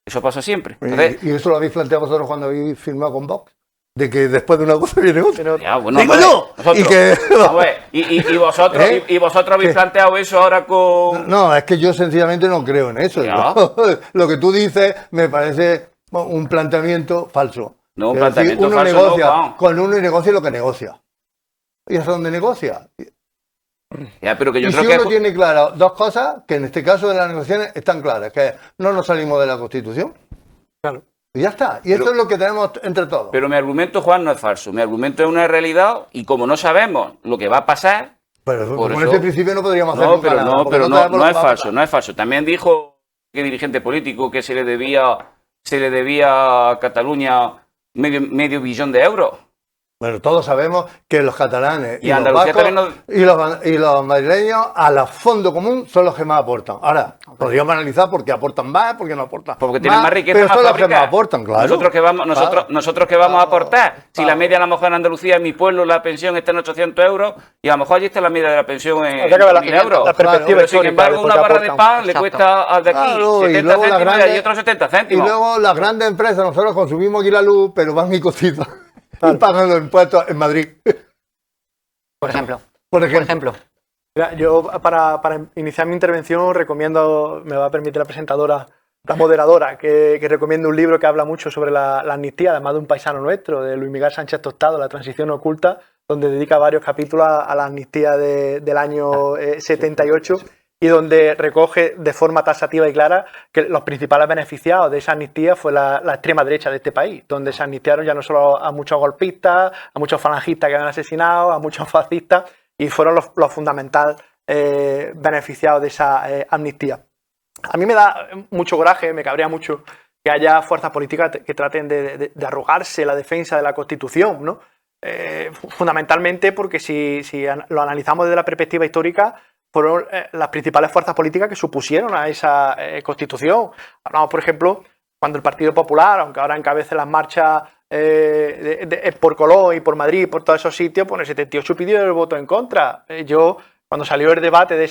Speaker 3: Eso pasa siempre. Entonces,
Speaker 2: ¿Y eso lo habéis planteado vosotros cuando habéis firmado con Vox? De que después de una cosa viene otra.
Speaker 3: ya, bueno,
Speaker 2: ¡Digo
Speaker 3: hombre,
Speaker 2: yo!
Speaker 3: nosotros,
Speaker 2: Y que...
Speaker 3: a ver, y vosotros,
Speaker 2: ¿Eh?
Speaker 3: y vosotros habéis planteado eso ahora con...
Speaker 2: No, es que yo sencillamente no creo en eso.
Speaker 3: Ya.
Speaker 2: Lo que tú dices me parece un planteamiento falso.
Speaker 3: No, un
Speaker 2: Es decir,
Speaker 3: planteamiento
Speaker 2: uno
Speaker 3: falso,
Speaker 2: negocia,
Speaker 3: no, Juan.
Speaker 2: con uno negocia lo que negocia. ¿Y hasta dónde negocia?
Speaker 3: Ya, pero que yo
Speaker 2: Y
Speaker 3: creo
Speaker 2: si
Speaker 3: que...
Speaker 2: uno tiene claras dos cosas, que en este caso de las negociaciones están claras, que no nos salimos de la Constitución.
Speaker 4: Claro.
Speaker 2: Y ya está. Y esto es lo que tenemos entre todos.
Speaker 3: Pero mi argumento, Juan, no es falso. Mi argumento es una realidad y como no sabemos lo que va a pasar...
Speaker 2: Pero
Speaker 3: por
Speaker 2: con
Speaker 3: eso-
Speaker 2: ese principio no podríamos hacer
Speaker 3: No,
Speaker 2: nunca
Speaker 3: pero
Speaker 2: nada,
Speaker 3: no,
Speaker 2: porque
Speaker 3: pero
Speaker 2: sabemos lo
Speaker 3: no
Speaker 2: que
Speaker 3: es
Speaker 2: va a
Speaker 3: falso,
Speaker 2: pasar.
Speaker 3: no es falso. También dijo que dirigente político que se le debía a Cataluña medio billón de euros.
Speaker 2: Bueno, todos sabemos que los catalanes
Speaker 3: Y
Speaker 2: y, los
Speaker 3: Andalucía
Speaker 2: vascos
Speaker 3: también
Speaker 2: y los madrileños a la fondo común son los que más aportan. Ahora, podríamos analizar por qué aportan más, por qué no aportan
Speaker 3: Porque tienen más riqueza,
Speaker 2: pero
Speaker 3: más
Speaker 2: son los que
Speaker 3: fábricas.
Speaker 2: más aportan, claro.
Speaker 3: Nosotros que vamos a aportar. Si
Speaker 2: Claro.
Speaker 3: la media a lo mejor en Andalucía, en mi pueblo, la pensión está en 800 euros y a lo mejor allí está la media de la pensión en
Speaker 4: Habría que ver
Speaker 3: 1.000 euros.
Speaker 4: la perspectiva
Speaker 3: Pero sin
Speaker 4: histórica
Speaker 3: embargo,
Speaker 4: de
Speaker 3: una
Speaker 4: por qué
Speaker 3: barra de
Speaker 4: aportan.
Speaker 3: pan le
Speaker 1: Exacto.
Speaker 3: cuesta al de aquí
Speaker 2: Claro,
Speaker 3: 70
Speaker 2: luego las
Speaker 3: céntimos
Speaker 2: grandes-
Speaker 3: y otros 70
Speaker 2: Y
Speaker 3: céntimos.
Speaker 2: luego las grandes empresas, nosotros consumimos aquí la luz, pero van y cotizan y pagan los impuestos en Madrid.
Speaker 1: Por ejemplo.
Speaker 2: Por
Speaker 1: Por
Speaker 2: ejemplo.
Speaker 1: ejemplo.
Speaker 4: Mira, yo para iniciar mi intervención recomiendo, me va a permitir la presentadora, la moderadora, que recomiende un libro que habla mucho sobre la amnistía, además de un paisano nuestro, de Luis Miguel Sánchez Tostado, La transición oculta, donde dedica varios capítulos a la amnistía del año 78 y donde recoge de forma taxativa y clara que los principales beneficiados de esa amnistía fue la extrema derecha de este país, donde se amnistiaron ya no solo a muchos golpistas, a muchos falangistas que habían asesinado, a muchos fascistas, y fueron los fundamental beneficiados de esa amnistía. A mí me da mucho coraje, me cabrea mucho que haya fuerzas políticas que traten de arrogarse la defensa de la Constitución, ¿no? Fundamentalmente porque si lo analizamos desde la perspectiva histórica, fueron las principales fuerzas políticas que supusieron a esa Constitución. Hablamos, por ejemplo, cuando el Partido Popular, aunque ahora encabece las marchas por Colón y por Madrid y por todos esos sitios, pues en el 78 pidió el voto en contra. Yo, cuando salió el debate de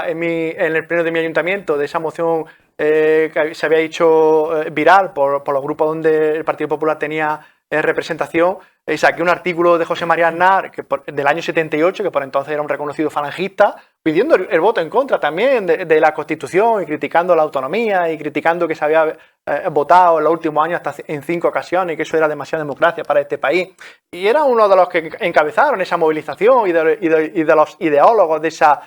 Speaker 4: en el pleno de mi ayuntamiento, de esa moción que se había hecho viral por los grupos donde el Partido Popular tenía representación, saqué un artículo de José María Aznar del año 78, que por entonces era un reconocido falangista, pidiendo el voto en contra también de la Constitución y criticando la autonomía y criticando que se había votado en los últimos años hasta en 5 ocasiones y que eso era demasiada democracia para este país. Y era uno de los que encabezaron esa movilización y de los ideólogos de esa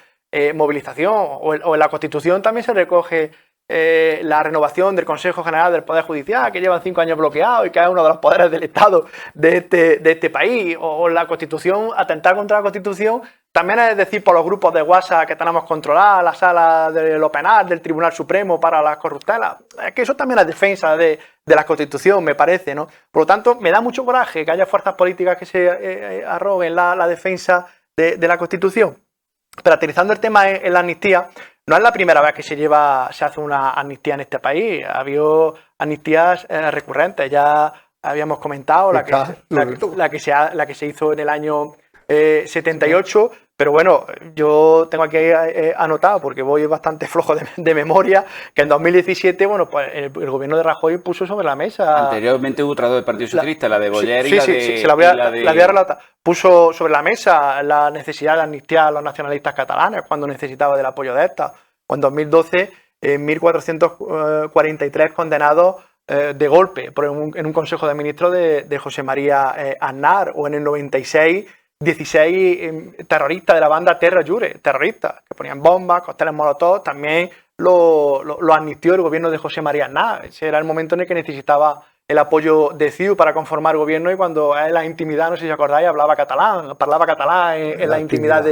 Speaker 4: movilización. O en la Constitución también se recoge la renovación del Consejo General del Poder Judicial, que llevan 5 años bloqueados y que es uno de los poderes del Estado de este país. O la Constitución, atentar contra la Constitución, también es decir por los grupos de WhatsApp que tenemos controladas, la sala de lo penal del Tribunal Supremo para las corruptelas. Es que eso también es defensa de la Constitución, me parece, ¿no? Por lo tanto, me da mucho coraje que haya fuerzas políticas que se arroguen la defensa de la Constitución. Pero aterrizando el tema en la amnistía, no es la primera vez que se hace una amnistía en este país. Ha habido amnistías recurrentes. Ya habíamos comentado la que se hizo en el año 78. Pero bueno, yo tengo aquí anotado, porque voy bastante flojo de memoria, que en 2017, bueno, pues el gobierno de Rajoy puso sobre la mesa...
Speaker 3: Anteriormente hubo otra dos del Partido Socialista, la de Boyer y la de...
Speaker 4: Sí, la voy a relatar. Puso sobre la mesa la necesidad de amnistiar a los nacionalistas catalanes cuando necesitaba del apoyo de esta. En 2012, 1.443 condenados de golpe en un Consejo de Ministros de José María Aznar, o en el 96, 16 terroristas de la banda Terra Jure, terroristas que ponían bombas, cócteles molotov, también lo amnistió el gobierno de José María Aznar. Ese era el momento en el que necesitaba el apoyo de CiU para conformar gobierno, y cuando en la intimidad, no sé si os acordáis, hablaba catalán en la intimidad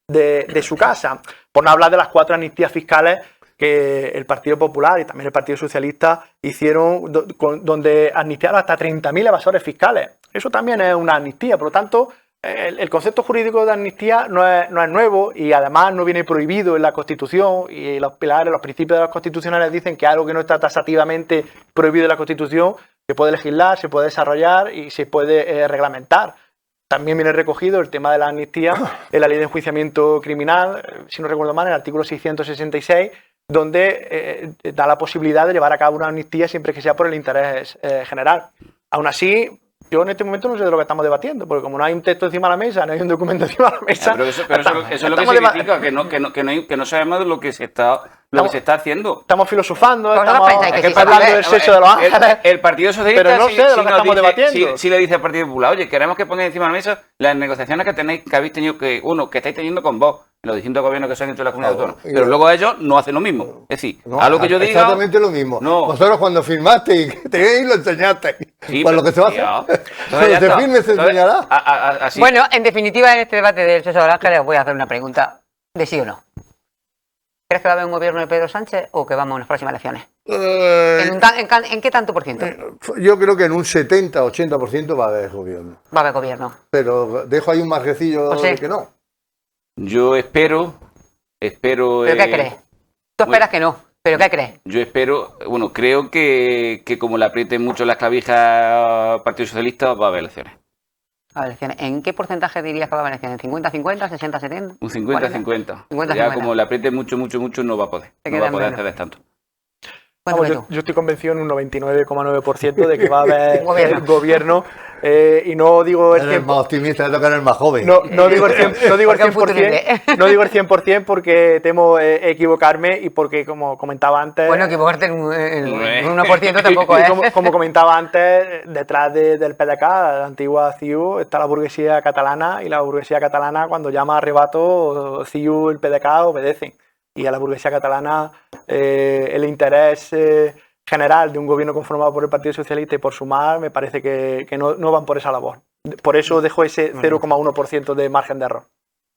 Speaker 4: de su casa. Por no hablar de las 4 amnistías fiscales que el Partido Popular y también el Partido Socialista hicieron, donde amnistiaron hasta 30.000 evasores fiscales. Eso también es una amnistía. Por lo tanto, el concepto jurídico de amnistía no es nuevo, y además no viene prohibido en la Constitución, y los pilares, los principios de los constitucionales dicen que algo que no está taxativamente prohibido en la Constitución se puede legislar, se puede desarrollar y se puede reglamentar. También viene recogido el tema de la amnistía en la Ley de Enjuiciamiento Criminal, si no recuerdo mal, en el artículo 666, donde da la posibilidad de llevar a cabo una amnistía siempre que sea por el interés general. Aún así, yo en este momento no sé de lo que estamos debatiendo, porque como no hay un texto encima de la mesa, no hay un documento encima de la mesa...
Speaker 3: Pero eso es lo que significa, que no sabemos de lo que se está haciendo.
Speaker 4: Estamos filosofando,
Speaker 1: pensáis que
Speaker 4: hablando del sexo de los ángeles...
Speaker 3: El Partido Socialista,
Speaker 4: pero no sé de lo que estamos debatiendo.
Speaker 3: Si le dice al Partido Popular, oye, queremos que pongáis encima de la mesa las negociaciones que habéis tenido, que estáis teniendo con vos, en los distintos gobiernos que son entre las comunidades autónomas. Pero luego ellos no hacen lo mismo. Es decir, a lo que yo diga...
Speaker 2: Exactamente lo mismo.
Speaker 3: No.
Speaker 2: Vosotros cuando firmaste y tenéis, lo enseñaste.
Speaker 3: Sí,
Speaker 2: pues lo que se va a hacer. Cuando se firme se enseñará.
Speaker 3: Así.
Speaker 1: Bueno, en definitiva, en este debate del sexo de los ángeles os voy a hacer una pregunta de sí o no. ¿Crees que va a haber un gobierno de Pedro Sánchez o que vamos a unas próximas elecciones? ¿En qué tanto por ciento?
Speaker 2: Yo creo que en un 70-80% va a haber gobierno.
Speaker 1: Va a haber gobierno.
Speaker 2: Pero dejo ahí un margecillo
Speaker 1: José.
Speaker 2: de que no.
Speaker 3: Yo espero...
Speaker 1: ¿Pero qué crees? Tú esperas que no, ¿pero qué crees?
Speaker 3: Yo espero, creo que como le aprieten mucho las clavijas al Partido Socialista, va a haber elecciones.
Speaker 1: A ver, ¿en qué porcentaje dirías que va a haber elecciones? ¿50-50, 60-70?
Speaker 3: Un 50-50.
Speaker 1: 50-50.
Speaker 3: Ya como le apriete mucho, no va a poder. No va a poder hacer tanto.
Speaker 1: Cuéntame tú.
Speaker 4: Yo estoy convencido en un 99,9% de que va a haber
Speaker 1: Gobierno.
Speaker 4: Gobierno, y no digo el
Speaker 2: Eres el
Speaker 4: 100%.
Speaker 2: más optimista, le toca el más joven.
Speaker 4: No digo el 100%, no digo el
Speaker 1: Porque un futuro
Speaker 4: 100%, no digo el 100% porque temo equivocarme, y porque, como comentaba antes...
Speaker 1: Bueno, equivocarte en un 1% tampoco es.
Speaker 4: Como comentaba antes, detrás del PDK, la antigua CiU, está la burguesía catalana, y la burguesía catalana, cuando llama a arrebato, CiU y el PDK obedecen. Y a la burguesía catalana el interés general de un gobierno conformado por el Partido Socialista y por Sumar me parece que no van por esa labor. Por eso dejo ese 0,1% de margen de error.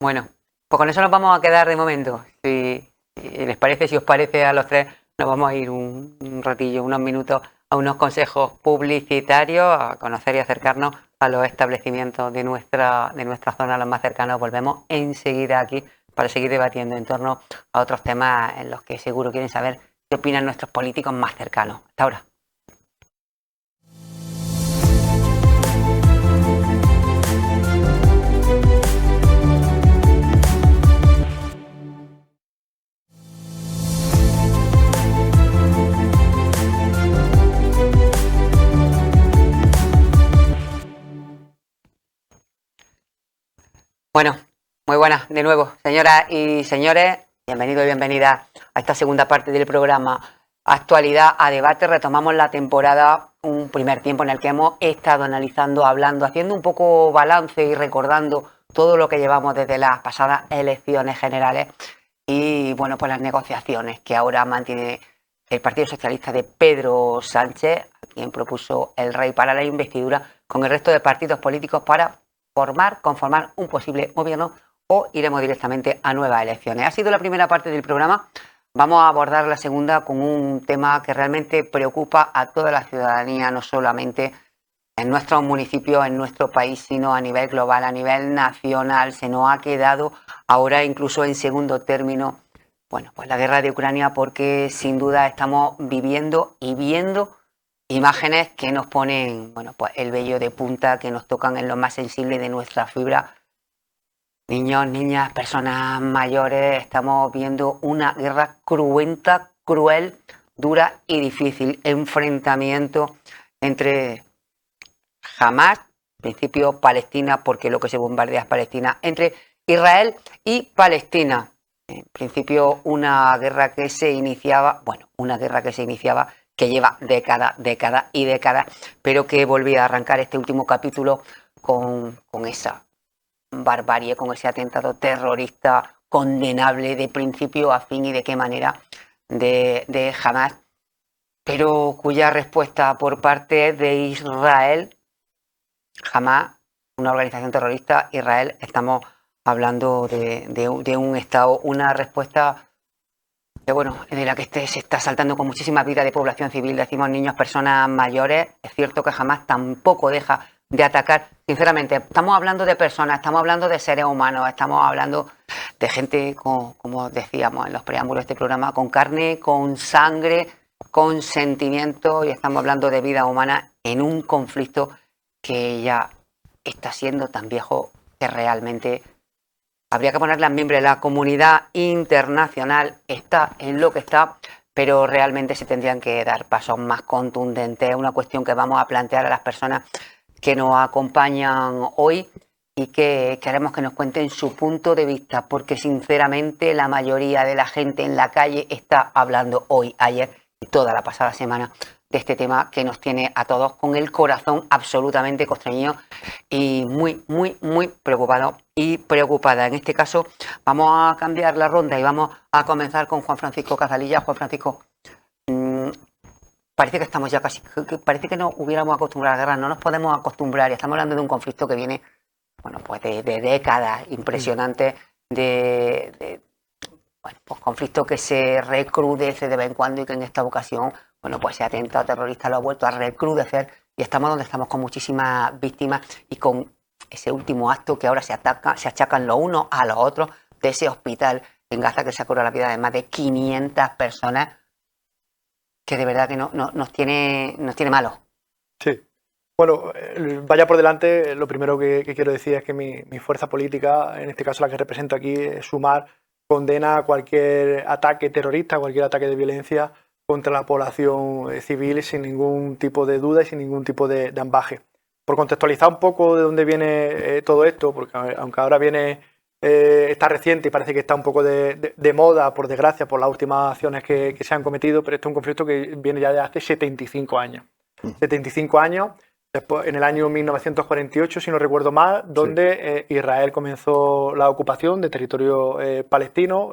Speaker 1: Bueno, pues con eso nos vamos a quedar de momento. Si les parece, si os parece a los tres, nos vamos a ir un ratillo, unos minutos, a unos consejos publicitarios, a conocer y acercarnos a los establecimientos de nuestra zona, los más cercanos. Volvemos enseguida aquí para seguir debatiendo en torno a otros temas en los que seguro quieren saber qué opinan nuestros políticos más cercanos. Hasta ahora. Bueno, muy buenas de nuevo, señoras y señores. Bienvenidos y bienvenidas a esta segunda parte del programa Actualidad a Debate. Retomamos la temporada, un primer tiempo en el que hemos estado analizando, hablando, haciendo un poco balance y recordando todo lo que llevamos desde las pasadas elecciones generales y, bueno, pues las negociaciones que ahora mantiene el Partido Socialista de Pedro Sánchez, a quien propuso el rey para la investidura, con el resto de partidos políticos para conformar un posible gobierno, o iremos directamente a nuevas elecciones. Ha sido la primera parte del programa. Vamos a abordar la segunda con un tema que realmente preocupa a toda la ciudadanía, no solamente en nuestros municipios, en nuestro país, sino a nivel global, a nivel nacional. Se nos ha quedado ahora incluso en segundo término, bueno, pues la guerra de Ucrania, porque sin duda estamos viviendo y viendo imágenes que nos ponen, bueno, pues el vello de punta, que nos tocan en lo más sensible de nuestra fibra. Niños, niñas, personas mayores, estamos viendo una guerra cruenta, cruel, dura y difícil. Enfrentamiento entre Hamas, en principio Palestina, porque lo que se bombardea es Palestina, entre Israel y Palestina. En principio una guerra que se iniciaba, que lleva décadas y décadas, pero que volvía a arrancar este último capítulo con esa barbarie, con ese atentado terrorista condenable de principio a fin y de qué manera de Hamás, pero cuya respuesta por parte de Israel, Hamás, una organización terrorista, Israel, estamos hablando de un Estado, una respuesta que, bueno, de la que se está saltando con muchísima vida de población civil, decimos niños, personas mayores. Es cierto que Hamás tampoco deja de atacar. Sinceramente, estamos hablando de personas, estamos hablando de seres humanos, estamos hablando de gente, como decíamos en los preámbulos de este programa, con carne, con sangre, con sentimiento, y estamos hablando de vida humana en un conflicto que ya está siendo tan viejo que realmente habría que ponerla en miembro. La comunidad internacional está en lo que está, pero realmente se tendrían que dar pasos más contundentes. Es una cuestión que vamos a plantear a las personas que nos acompañan hoy y que queremos que nos cuenten su punto de vista, porque sinceramente la mayoría de la gente en la calle está hablando hoy, ayer y toda la pasada semana de este tema que nos tiene a todos con el corazón absolutamente constreñido y muy, muy, muy preocupado y preocupada. En este caso vamos a cambiar la ronda y vamos a comenzar con Juan Francisco Cazalilla. Juan Francisco, parece que estamos ya casi, parece que no hubiéramos acostumbrado a la guerra, no nos podemos acostumbrar, y estamos hablando de un conflicto que viene, bueno, pues de décadas impresionantes, bueno, pues conflicto que se recrudece de vez en cuando y que en esta ocasión, bueno, pues ese atentado terrorista lo ha vuelto a recrudecer y estamos donde estamos, con muchísimas víctimas y con ese último acto que ahora se achacan los unos a los otros de ese hospital en Gaza que se ha cobrado la vida de más de 500 personas, que de verdad que nos tiene malos.
Speaker 4: Sí. Bueno, vaya por delante, lo primero que quiero decir es que mi fuerza política, en este caso la que represento aquí, es Sumar, condena cualquier ataque terrorista, cualquier ataque de violencia contra la población civil sin ningún tipo de duda y sin ningún tipo de ambaje. Por contextualizar un poco de dónde viene todo esto, porque aunque ahora está reciente y parece que está un poco de moda, por desgracia, por las últimas acciones que se han cometido, pero esto es un conflicto que viene ya de hace 75 años. 75 años, después, en el año 1948, si no recuerdo mal, donde Israel comenzó la ocupación de territorio palestino,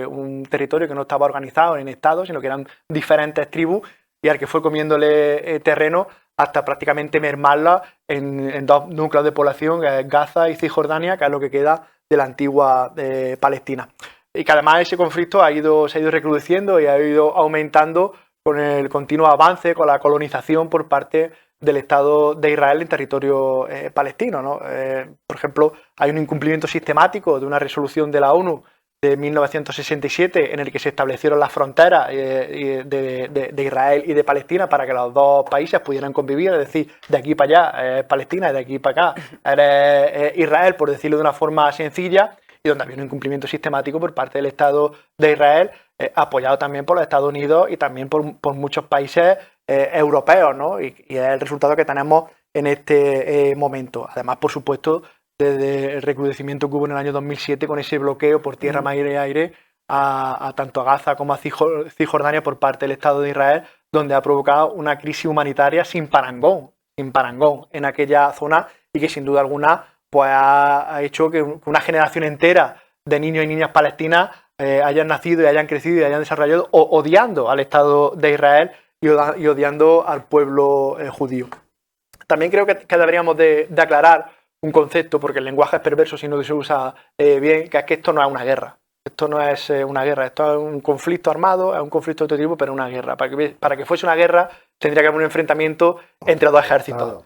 Speaker 4: un territorio que no estaba organizado en estados, sino que eran diferentes tribus, y al que fue comiéndole terreno hasta prácticamente mermarla en dos núcleos de población, que es Gaza y Cisjordania, que es lo que queda de la antigua Palestina. Y que además ese conflicto se ha ido recrudeciendo y ha ido aumentando con el continuo avance, con la colonización por parte del Estado de Israel en territorio palestino, ¿no? Por ejemplo, hay un incumplimiento sistemático de una resolución de la ONU de 1967 en el que se establecieron las fronteras de Israel y de Palestina para que los dos países pudieran convivir, es decir, de aquí para allá es Palestina y de aquí para acá es Israel, por decirlo de una forma sencilla, y donde había un incumplimiento sistemático por parte del Estado de Israel, apoyado también por los Estados Unidos y también por muchos países europeos, ¿no? Y es el resultado que tenemos en este momento. Además, por supuesto, desde el recrudecimiento que hubo en el año 2007 con ese bloqueo por tierra, mar y aire a tanto a Gaza como a Cisjordania por parte del Estado de Israel, donde ha provocado una crisis humanitaria sin parangón en aquella zona, y que sin duda alguna pues ha hecho que una generación entera de niños y niñas palestinas hayan nacido y hayan crecido y hayan desarrollado odiando al Estado de Israel y odiando al pueblo judío. También creo que deberíamos de aclarar un concepto, porque el lenguaje es perverso si no se usa bien, que es que esto no es una guerra. Esto no es una guerra, esto es un conflicto armado, es un conflicto de otro tipo, pero una guerra. Para que fuese una guerra tendría que haber un enfrentamiento entre dos ejércitos. Claro.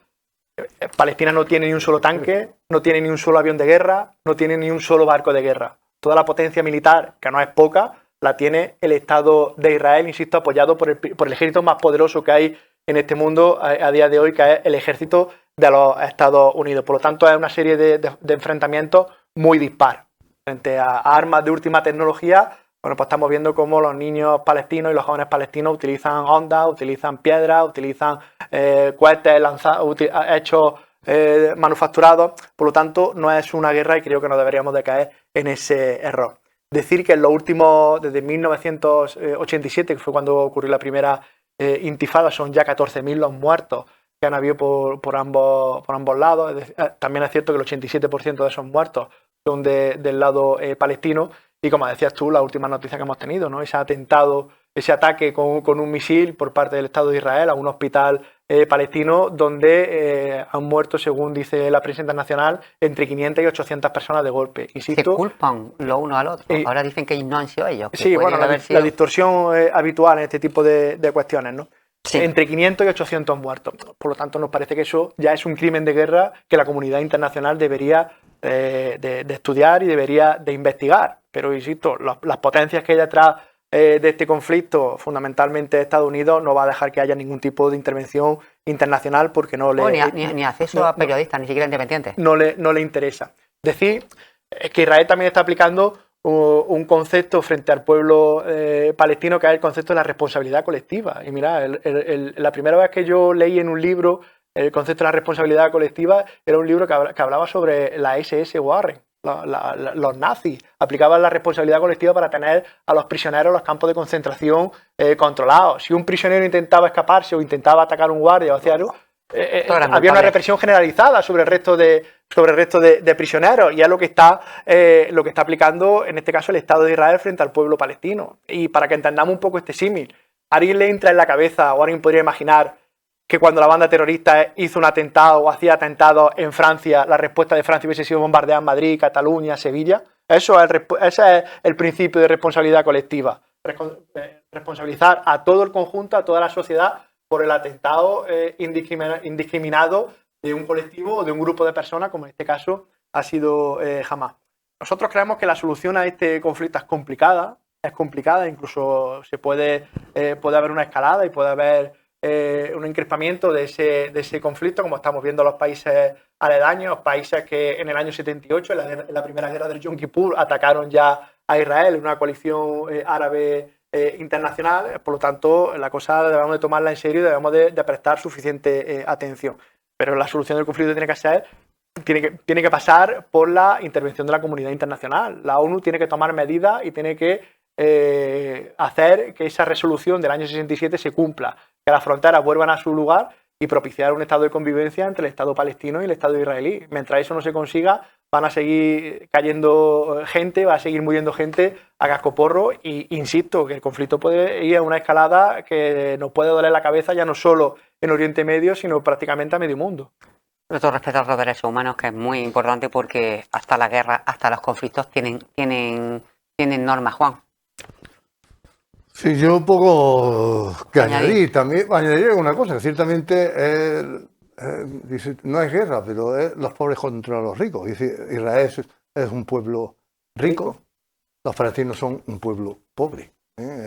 Speaker 4: Palestina no tiene ni un solo tanque, no tiene ni un solo avión de guerra, no tiene ni un solo barco de guerra. Toda la potencia militar, que no es poca, la tiene el Estado de Israel, insisto, apoyado por el ejército más poderoso que hay en este mundo a día de hoy, que es el ejército de los Estados Unidos. Por lo tanto, es una serie de enfrentamientos muy dispar. Frente a armas de última tecnología, bueno, pues estamos viendo cómo los niños palestinos y los jóvenes palestinos utilizan ondas, utilizan piedras, utilizan cohetes hechos manufacturados. Por lo tanto, no es una guerra y creo que no deberíamos de caer en ese error. Decir que en los últimos, desde 1987, que fue cuando ocurrió la primera intifada son ya 14.000 los muertos que han habido por ambos lados. También es cierto que el 87% de esos muertos son del lado palestino. Y como decías tú, la última noticia que hemos tenido, ¿no? Ese atentado, ese ataque con un misil por parte del Estado de Israel a un hospital palestino donde han muerto, según dice la prensa internacional, entre 500 y 800 personas de golpe. Insisto,
Speaker 1: se culpan lo uno al otro. Ahora dicen que no han sido ellos.
Speaker 4: Sí, bueno, la distorsión habitual en este tipo de cuestiones, ¿no? Sí. Entre 500 y 800 muertos. Por lo tanto, nos parece que eso ya es un crimen de guerra que la comunidad internacional debería de estudiar y debería de investigar. Pero, insisto, las potencias que hay detrás de este conflicto, fundamentalmente Estados Unidos, no va a dejar que haya ningún tipo de intervención internacional porque no le...
Speaker 1: Ni acceso a periodistas, ni siquiera independientes.
Speaker 4: No le interesa. Decir que Israel también está aplicando un concepto frente al pueblo palestino, que es el concepto de la responsabilidad colectiva. Y mira, la primera vez que yo leí en un libro el concepto de la responsabilidad colectiva era un libro que hablaba sobre la SS Warren. Los nazis aplicaban la responsabilidad colectiva para tener a los prisioneros en los campos de concentración controlados. Si un prisionero intentaba escaparse o intentaba atacar a un guardia o hacia algo, había una represión generalizada sobre el resto de prisioneros, y es lo que está aplicando en este caso el Estado de Israel frente al pueblo palestino. Y para que entendamos un poco este símil, ¿a alguien le entra en la cabeza o alguien podría imaginar que cuando la banda terrorista hizo un atentado o hacía atentados en Francia, la respuesta de Francia hubiese sido bombardear Madrid, Cataluña, Sevilla? Ese es el principio de responsabilidad colectiva. Responsabilizar a todo el conjunto, a toda la sociedad, por el atentado indiscriminado de un colectivo o de un grupo de personas, como en este caso ha sido Hamás. Nosotros creemos que la solución a este conflicto es complicada, incluso puede haber una escalada y puede haber un encrespamiento de ese conflicto, como estamos viendo en los países aledaños, países que en el año 78, en la primera guerra del Yom Kippur, atacaron ya a Israel en una coalición árabe internacional. Por lo tanto, la cosa debemos de tomarla en serio y debemos de prestar suficiente atención. Pero la solución del conflicto tiene que pasar por la intervención de la comunidad internacional. La ONU tiene que tomar medidas y tiene que hacer que esa resolución del año 67 se cumpla, que las fronteras vuelvan a su lugar y propiciar un estado de convivencia entre el Estado palestino y el Estado israelí. Mientras eso no se consiga, van a seguir cayendo gente, va a seguir muriendo gente a cascoporro, y insisto que el conflicto puede ir a una escalada que nos puede doler la cabeza ya no solo en Oriente Medio, sino prácticamente a medio mundo.
Speaker 1: Sobre todo respeto a los derechos humanos, que es muy importante, porque hasta la guerra, hasta los conflictos tienen normas, Juan.
Speaker 2: Sí, yo un poco que añadir también, añadiría una cosa, ciertamente no es guerra, pero es los pobres contra los ricos. Es decir, Israel es un pueblo rico, los palestinos son un pueblo pobre.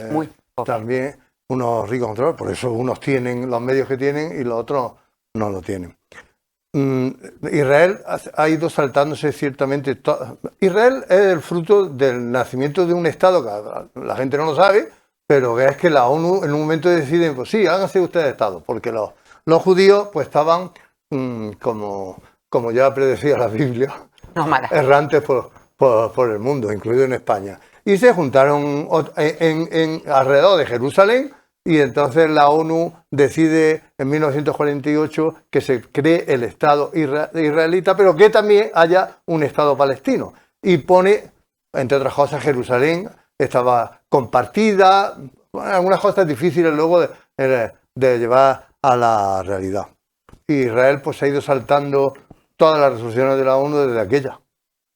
Speaker 1: Muy pobre.
Speaker 2: También unos ricos contra los, por eso unos tienen los medios que tienen y los otros no lo tienen. Israel ha ido saltándose ciertamente. Israel es el fruto del nacimiento de un Estado que la gente no lo sabe, pero que es que la ONU en un momento decide, pues sí, háganse ustedes Estado, porque los judíos pues estaban, como ya predecía la Biblia, errantes por el mundo, incluido en España. Y se juntaron alrededor de Jerusalén, y entonces la ONU decide en 1948 que se cree el Estado israelita, pero que también haya un Estado palestino. Y pone, entre otras cosas, Jerusalén estaba compartida, algunas cosas difíciles luego de llevar a la realidad. Y Israel pues ha ido saltando todas las resoluciones de la ONU desde aquella.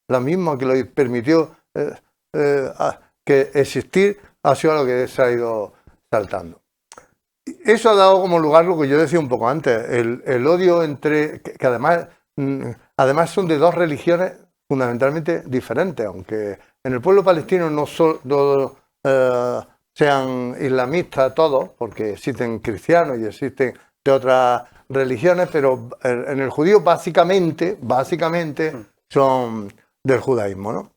Speaker 2: La misma que lo permitió que existir ha sido lo que se ha ido saltando. Eso ha dado como lugar lo que yo decía un poco antes, el odio entre, que además son de dos religiones fundamentalmente diferentes, aunque en el pueblo palestino no solo sean islamistas todos, porque existen cristianos y existen de otras religiones, pero en el judío básicamente son del judaísmo, ¿no?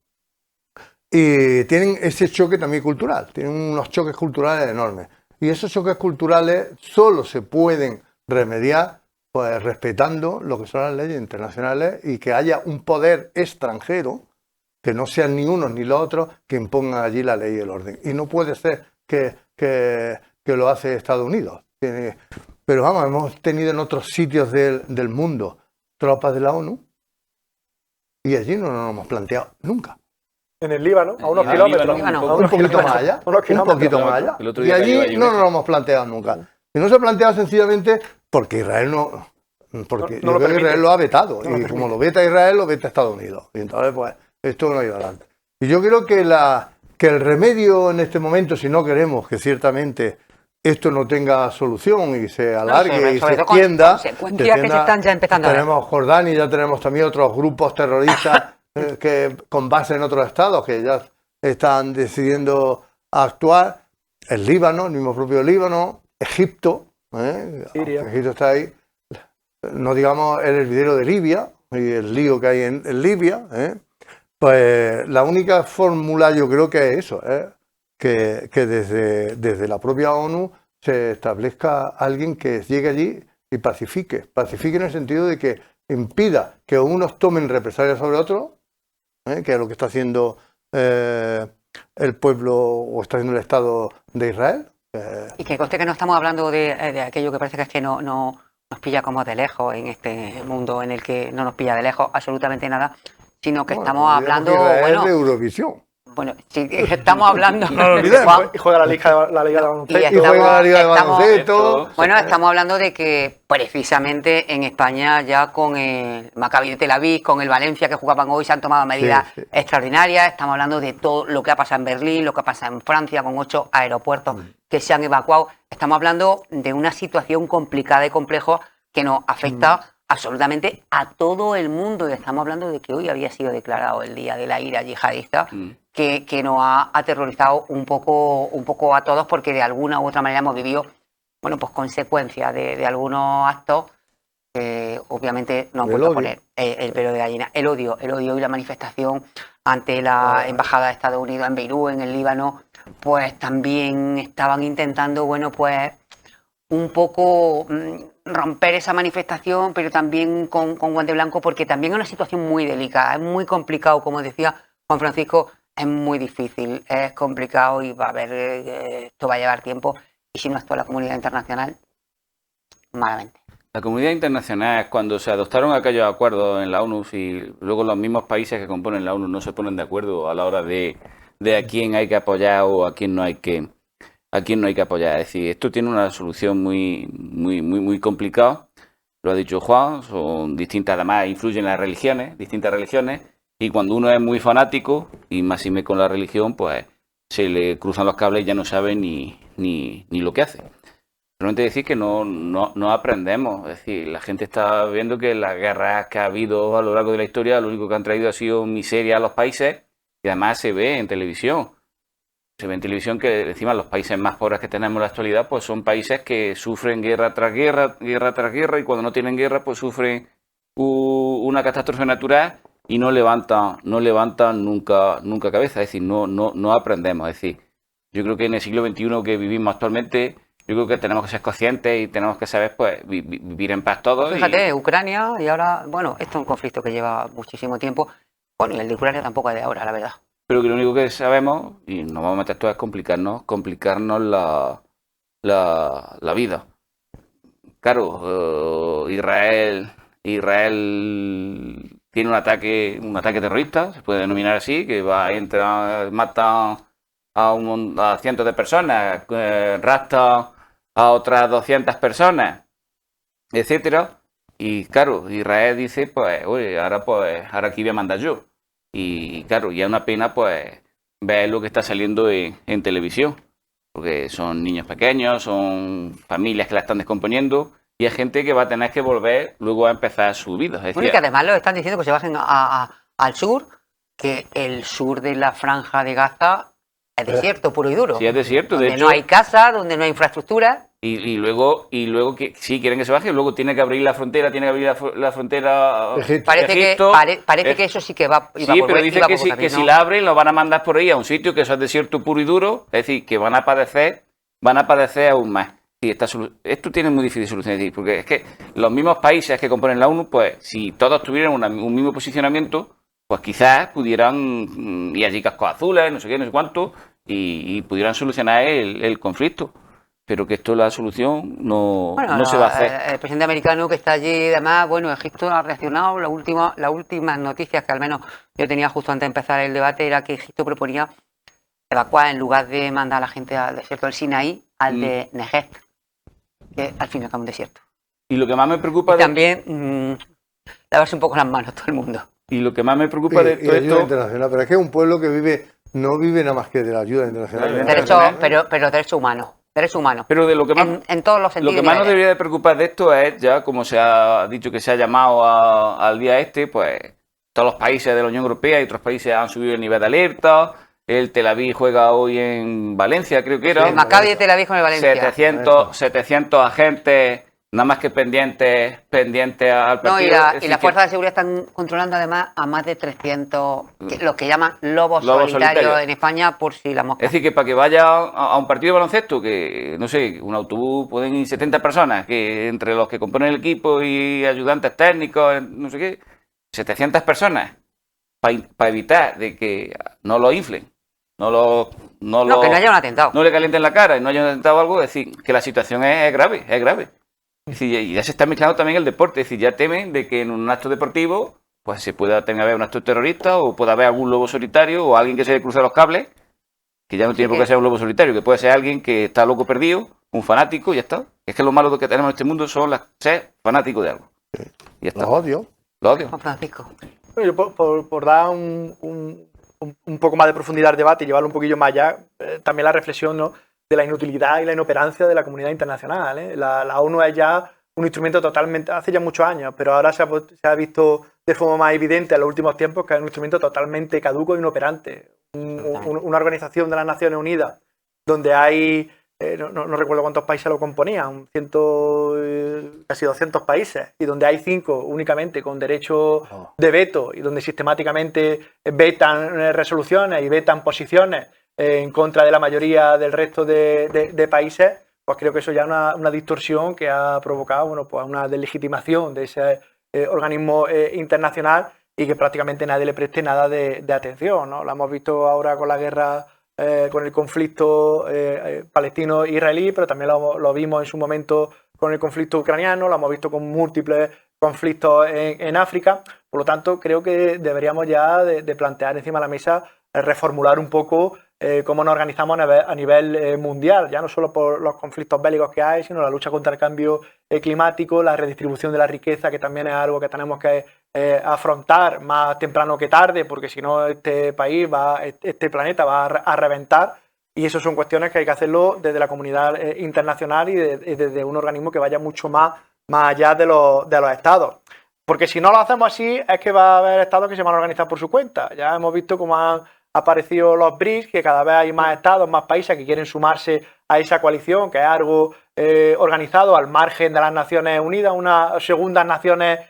Speaker 2: Y tienen ese choque también cultural, tienen unos choques culturales enormes. Y esos choques culturales solo se pueden remediar pues respetando lo que son las leyes internacionales y que haya un poder extranjero, que no sean ni unos ni los otros, que impongan allí la ley y el orden. Y no puede ser que lo hace Estados Unidos. Pero vamos, hemos tenido en otros sitios del mundo tropas de la ONU y allí no nos lo hemos planteado nunca.
Speaker 4: En el Líbano, a unos
Speaker 3: En el
Speaker 4: kilómetros.
Speaker 3: Líbano,
Speaker 4: a
Speaker 2: Un
Speaker 4: unos
Speaker 2: poquito
Speaker 4: kilómetros,
Speaker 2: más allá.
Speaker 4: unos
Speaker 2: Un
Speaker 4: kilómetros.
Speaker 2: poquito más allá.
Speaker 3: El otro
Speaker 2: Y
Speaker 3: día cayó
Speaker 2: allí
Speaker 3: allí
Speaker 2: no
Speaker 3: un
Speaker 2: nos lo hemos planteado nunca. Y no se ha planteado sencillamente porque Israel no. Porque
Speaker 4: No
Speaker 2: yo
Speaker 4: lo
Speaker 2: creo que
Speaker 4: permite.
Speaker 2: Israel lo ha vetado.
Speaker 4: No lo
Speaker 2: Y
Speaker 4: permite.
Speaker 2: como lo veta Israel, lo veta Estados Unidos. Y entonces, pues, esto no ha ido adelante. Y yo creo que el remedio en este momento, si no queremos que ciertamente esto no tenga solución y se alargue y se
Speaker 1: sobre todo con
Speaker 2: extienda,
Speaker 1: consecuencias que se están ya empezando a ver.
Speaker 2: tenemos Jordania y ya tenemos también otros grupos terroristas que con base en otros estados que ya están decidiendo actuar. El Líbano, el mismo propio Líbano, Egipto,
Speaker 4: Siria.
Speaker 2: Egipto está ahí. No digamos el hervidero de Libia y el lío que hay en Libia. Pues la única fórmula yo creo que es eso, que desde la propia ONU se establezca alguien que llegue allí y pacifique en el sentido de que impida que unos tomen represalias sobre otros, que es lo que está haciendo el pueblo o está haciendo el Estado de Israel.
Speaker 1: Y que conste que no estamos hablando de aquello que parece que es que no nos pilla como de lejos en este mundo en el que no nos pilla de lejos absolutamente nada, sino que
Speaker 2: Bueno,
Speaker 1: estamos hablando,
Speaker 2: Israel de Eurovisión.
Speaker 1: bueno, sí, estamos hablando,
Speaker 2: No lo olvidemos.
Speaker 1: Juan,
Speaker 4: Y juega la Liga de
Speaker 1: Y
Speaker 4: Baloncesto.
Speaker 2: Y juega la Liga de
Speaker 1: estamos-
Speaker 2: Baloncesto.
Speaker 1: bueno, estamos hablando de que precisamente en España ya con el Maccabi de Tel Aviv, con el Valencia que jugaban hoy, se han tomado medidas
Speaker 2: Sí.
Speaker 1: extraordinarias. Estamos hablando de todo lo que ha pasado en Berlín, lo que ha pasado en Francia, con 8 aeropuertos que se han evacuado. Estamos hablando de una situación complicada y compleja que nos afecta absolutamente a todo el mundo. Y estamos hablando de que hoy había sido declarado el Día de la Ira Yihadista, que nos ha aterrorizado un poco a todos, porque de alguna u otra manera hemos vivido, bueno, pues consecuencias de algunos actos que obviamente no han
Speaker 2: El
Speaker 1: vuelto a
Speaker 2: odio.
Speaker 1: poner el pelo de gallina. El odio y la manifestación ante la embajada de Estados Unidos en Beirut, en el Líbano, pues también estaban intentando, bueno, pues un poco romper esa manifestación, pero también con guante blanco, porque también es una situación muy delicada, es muy complicado, como decía Juan Francisco, es muy difícil, es complicado y va a haber, esto va a llevar tiempo, y si no actúa la comunidad internacional, malamente.
Speaker 3: La comunidad internacional, cuando se adoptaron aquellos acuerdos en la ONU, y luego los mismos países que componen la ONU no se ponen de acuerdo a la hora de a quién hay que apoyar o a quién no hay que apoyar. Es decir, esto tiene una solución muy complicada. Lo ha dicho Juan, son distintas, además influyen las religiones, distintas religiones, y cuando uno es muy fanático, y más si me con la religión, pues se le cruzan los cables y ya no sabe ni lo que hace. Realmente decir que no aprendemos. Es decir, la gente está viendo que las guerras que ha habido a lo largo de la historia, lo único que han traído ha sido miseria a los países, y además se ve en televisión. Se ve en televisión que encima los países más pobres que tenemos en la actualidad pues son países que sufren guerra tras guerra, y cuando no tienen guerra pues sufren una catástrofe natural y no levantan nunca cabeza. Es decir, no aprendemos. Es decir, yo creo que en el siglo XXI que vivimos actualmente, yo creo que tenemos que ser conscientes y tenemos que saber pues vivir en paz todos.
Speaker 1: Fíjate, Ucrania, y ahora, bueno, esto es un conflicto que lleva muchísimo tiempo, bueno, y el de Ucrania tampoco es de ahora, la verdad.
Speaker 3: Pero que lo único que sabemos, y nos vamos a meter todo, es complicarnos la vida. Claro, Israel tiene un ataque terrorista, se puede denominar así, que mata a cientos de personas, rapta a otras 200 personas, etcétera. Y claro, Israel dice, pues, oye, ahora aquí voy a mandar yo. Y claro, ya es una pena pues ver lo que está saliendo en televisión, porque son niños pequeños, son familias que la están descomponiendo y hay gente que va a tener que volver luego a empezar su vida. Es decir,
Speaker 1: Bueno, y que además lo están diciendo que se bajen al sur, que el sur de la franja de Gaza es desierto puro y duro.
Speaker 3: sí, es desierto, de
Speaker 1: donde
Speaker 3: hecho,
Speaker 1: no hay casa, donde no hay infraestructura.
Speaker 3: y luego que sí quieren que se baje, luego tiene que abrir la frontera,
Speaker 2: Egipto.
Speaker 1: Parece que eso sí que va.
Speaker 3: Sí, pero dicen que si la abren lo van a mandar por ahí a un sitio que eso es desierto puro y duro, es decir, que van a padecer aún más. Y esto tiene muy difícil solución, es decir, porque es que los mismos países que componen la ONU, pues si todos tuvieran un mismo posicionamiento, pues quizás pudieran, y allí cascos azules, no sé qué, no sé cuánto, y pudieran solucionar el conflicto. pero que esto la solución no,
Speaker 1: Bueno,
Speaker 3: no se va a hacer.
Speaker 1: el presidente americano que está allí, además, bueno, Egipto ha reaccionado. Las últimas noticias que al menos yo tenía justo antes de empezar el debate era que Egipto proponía evacuar, en lugar de mandar a la gente al desierto del Sinaí, al de Negev, que al fin y al cabo es un desierto.
Speaker 3: Y lo que más me preocupa
Speaker 1: Y también lavarse un poco las manos todo el mundo.
Speaker 3: y lo que más me preocupa de
Speaker 2: Y
Speaker 3: todo
Speaker 2: ayuda
Speaker 3: esto,
Speaker 2: internacional, pero es que es un pueblo que no vive nada más que de la ayuda internacional.
Speaker 1: Pero derechos humanos. Derechos humanos.
Speaker 3: pero de lo que más
Speaker 1: En todos los
Speaker 3: lo
Speaker 1: sentidos.
Speaker 3: que más nos debería de preocupar de esto es, ya como se ha dicho que se ha llamado al día este, pues todos los países de la Unión Europea y otros países han subido el nivel de alerta. El Tel Aviv juega hoy en Valencia, creo que era.
Speaker 1: El Maccabi de Tel Aviv con el Valencia.
Speaker 3: 700 agentes, nada más que pendientes al partido.
Speaker 1: No, y
Speaker 3: Es decir,
Speaker 1: las
Speaker 3: que
Speaker 1: fuerzas de seguridad están controlando además a más de 300, los que llaman lobos
Speaker 3: Lobos
Speaker 1: solitarios
Speaker 3: solitarios.
Speaker 1: en España, por si la mosca.
Speaker 3: Es decir, que para que vaya a un partido de baloncesto, que no sé, un autobús pueden ir 70 personas, que entre los que componen el equipo y ayudantes técnicos, no sé qué, 700 personas, para evitar de que no lo inflen,
Speaker 1: Que no haya un atentado.
Speaker 3: no le calienten la cara y no haya un atentado o algo, es decir, que la situación es grave, es grave. Es decir, y ya se está mezclando también el deporte, es decir, ya temen de que en un acto deportivo pues se pueda tener haber un acto terrorista o pueda haber algún lobo solitario o alguien que se le cruce los cables, que ya no tiene por qué ser un lobo solitario, que puede ser alguien que está loco perdido, un fanático, y ya está. Es que lo malo que tenemos en este mundo son ser fanáticos de algo. Y ya está.
Speaker 2: Los odio.
Speaker 3: Lo odio.
Speaker 1: Juan Francisco.
Speaker 4: Bueno, yo por dar un poco más de profundidad al debate y llevarlo un poquillo más allá, también la reflexión, ¿no?, de la inutilidad y la inoperancia de la comunidad internacional, ¿eh? La ONU es ya un instrumento totalmente, hace ya muchos años, pero ahora se ha visto de forma más evidente en los últimos tiempos que es un instrumento totalmente caduco e inoperante. Una organización de las Naciones Unidas donde hay, no recuerdo cuántos países lo componían, casi 200 países, y donde hay 5 únicamente con derecho de veto y donde sistemáticamente vetan resoluciones y vetan posiciones en contra de la mayoría del resto de países, pues creo que eso ya es una distorsión que ha provocado, bueno, pues una deslegitimación de ese organismo internacional y que prácticamente nadie le preste nada de atención, ¿no? Lo hemos visto ahora con la guerra, con el conflicto palestino-israelí, pero también lo vimos en su momento con el conflicto ucraniano, lo hemos visto con múltiples conflictos en África. Por lo tanto, creo que deberíamos ya de plantear encima de la mesa reformular un poco cómo nos organizamos a nivel mundial, ya no solo por los conflictos bélicos que hay, sino la lucha contra el cambio climático, la redistribución de la riqueza, que también es algo que tenemos que afrontar más temprano que tarde, porque si no este planeta va a reventar, y eso son cuestiones que hay que hacerlo desde la comunidad internacional y desde un organismo que vaya mucho más allá de los estados. Porque si no lo hacemos así, es que va a haber estados que se van a organizar por su cuenta. Ya hemos visto cómo han aparecido los BRICS, que cada vez hay más estados, más países que quieren sumarse a esa coalición, que es algo organizado al margen de las Naciones Unidas, unas segundas Naciones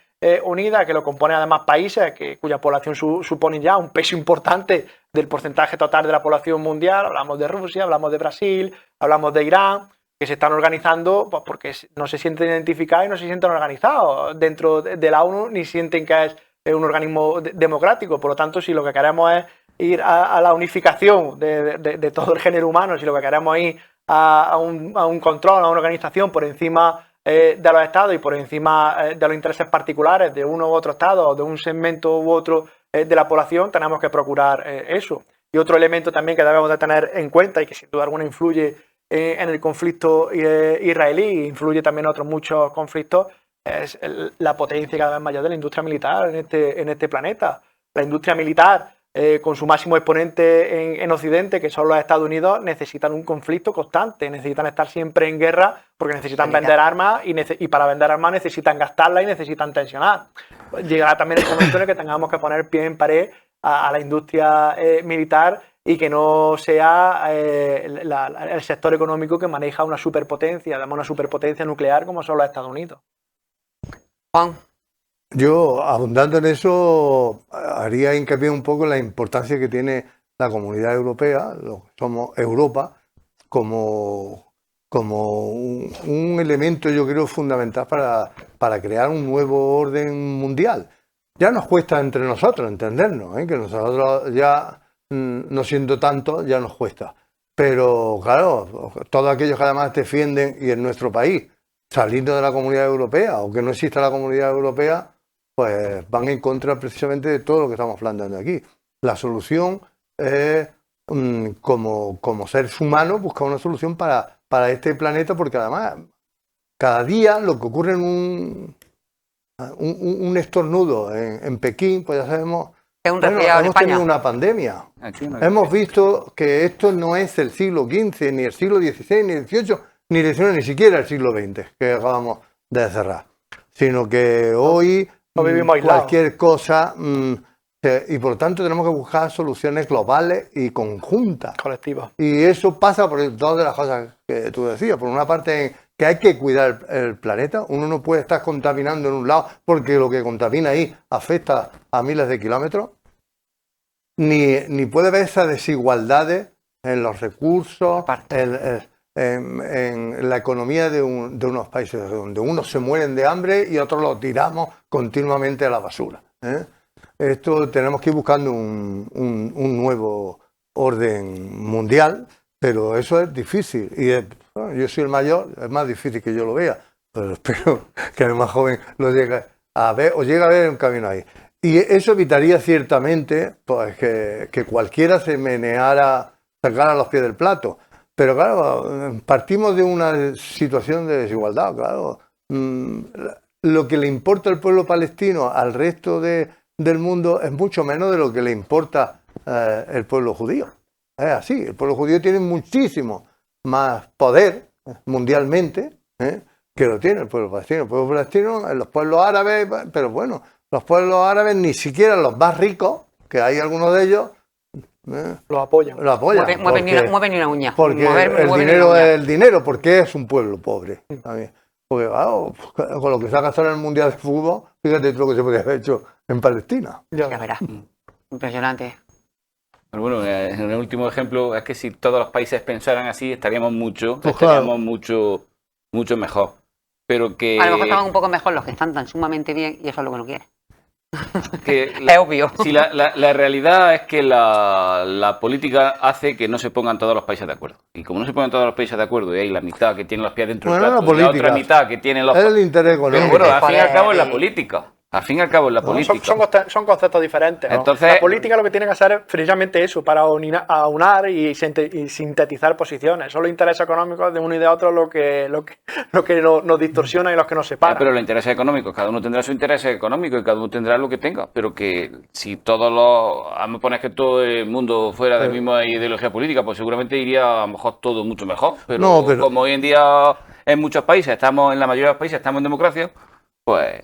Speaker 4: Unidas que lo componen además países cuya población supone ya un peso importante del porcentaje total de la población mundial. Hablamos de Rusia, hablamos de Brasil, hablamos de Irán, que se están organizando pues porque no se sienten identificados y no se sienten organizados dentro de la ONU, ni sienten que es un organismo democrático. Por lo tanto, si lo que queremos es ir a la unificación de todo el género humano, si lo que queremos es ir a un control, a una organización por encima de los estados y por encima de los intereses particulares de uno u otro estado o de un segmento u otro de la población, tenemos que procurar eso. Y otro elemento también que debemos de tener en cuenta y que sin duda alguna influye en el conflicto israelí e influye también en otros muchos conflictos, es la potencia cada vez mayor de la industria militar en este planeta. La industria militar, con su máximo exponente en Occidente, que son los Estados Unidos, necesitan un conflicto constante, necesitan estar siempre en guerra porque necesitan vender armas y para vender armas necesitan gastarlas y necesitan tensionar. Llegará también el momento en el que tengamos que poner pie en pared a la industria militar y que no sea el sector económico que maneja una superpotencia, además una superpotencia nuclear como son los Estados Unidos.
Speaker 1: Juan.
Speaker 2: Yo, abundando en eso, haría hincapié un poco en la importancia que tiene la comunidad europea, lo que somos Europa, como un elemento, yo creo, fundamental para crear un nuevo orden mundial. Ya nos cuesta entre nosotros entendernos, que nosotros ya, no siendo tanto, ya nos cuesta. Pero claro, todos aquellos que además defienden, y en nuestro país, saliendo de la Comunidad Europea o que no exista la Comunidad Europea, pues van en contra precisamente de todo lo que estamos planteando aquí. La solución es, como seres humanos, buscar una solución para este planeta, porque además cada día lo que ocurre en un estornudo en Pekín, pues ya sabemos,
Speaker 1: Es un
Speaker 2: bueno,
Speaker 1: resfriado en
Speaker 2: hemos
Speaker 1: España.
Speaker 2: tenido una pandemia.
Speaker 3: Aquí no.
Speaker 2: Hemos visto que esto no es el siglo XV, ni el siglo XVI, ni el XVIII, ni el XIX, ni siquiera el siglo XX, que acabamos de cerrar. Sino que hoy
Speaker 4: No vivimos aislados.
Speaker 2: cualquier cosa, y por lo tanto tenemos que buscar soluciones globales y conjuntas.
Speaker 4: Colectivo.
Speaker 2: Y eso pasa por todas las cosas que tú decías. Por una parte, que hay que cuidar el planeta. Uno no puede estar contaminando en un lado porque lo que contamina ahí afecta a miles de kilómetros. Ni puede haber esas desigualdades en los recursos, en la economía de unos países donde unos se mueren de hambre y otros los tiramos continuamente a la basura. Esto tenemos que ir buscando un nuevo orden mundial, pero eso es difícil. Y bueno, yo soy el mayor, es más difícil que yo lo vea, pero espero que el más joven lo llegue a ver o llegue a ver un camino ahí. Y eso evitaría ciertamente pues, que cualquiera se meneara, sacara los pies del plato. Pero claro, partimos de una situación de desigualdad, claro. Lo que le importa al pueblo palestino al resto del mundo es mucho menos de lo que le importa el pueblo judío. Es así, el pueblo judío tiene muchísimo más poder mundialmente que lo tiene el pueblo palestino. El pueblo palestino, los pueblos árabes, pero bueno, los pueblos árabes, ni siquiera los más ricos, que hay algunos de ellos,
Speaker 4: Lo apoyan.
Speaker 2: lo apoyan.
Speaker 1: Mueve ni una uña.
Speaker 2: Porque
Speaker 1: Mover-
Speaker 2: el
Speaker 1: mueve ni
Speaker 2: dinero
Speaker 1: una uña.
Speaker 2: es el dinero, porque es un pueblo pobre también. Porque claro, con lo que se ha gastado en el Mundial de Fútbol, fíjate lo que se podría haber hecho en Palestina.
Speaker 1: Ya verás. Impresionante.
Speaker 3: Pero bueno, en el último ejemplo es que si todos los países pensaran así, estaríamos mucho mejor. Pero que,
Speaker 1: A lo mejor estaban un poco mejor los que están tan sumamente bien y eso es lo que no quiere.
Speaker 3: que
Speaker 1: Es obvio.
Speaker 3: si la realidad es que la política hace que no se pongan todos los países de acuerdo. Y como no se ponen todos los países de acuerdo y hay la mitad que tiene los pies dentro del
Speaker 2: Bueno,
Speaker 3: plato
Speaker 2: la
Speaker 3: y la
Speaker 2: política.
Speaker 3: otra mitad que tiene los...
Speaker 2: Es el interés
Speaker 3: Pero
Speaker 2: económico.
Speaker 3: bueno, al fin y al cabo es la
Speaker 1: Joder.
Speaker 3: política. Al fin y al cabo es la
Speaker 4: No,
Speaker 3: política.
Speaker 4: son conceptos diferentes. ¿no?
Speaker 3: Entonces-
Speaker 4: la política lo que tiene que hacer es precisamente eso, para aunar y sintetizar posiciones. Son los intereses económicos de uno y de otro lo que nos distorsiona y los que nos separan.
Speaker 3: Pero los intereses económicos, cada uno tendrá su interés económico y cada uno tendrá lo que tenga. Pero que si todos los... Vamos a poner que todo el mundo fuera de la misma ideología política, pues seguramente iría a lo mejor todo mucho mejor. Pero,
Speaker 2: No, pero-
Speaker 3: como hoy en día en muchos países, en la mayoría de los países estamos en democracia, pues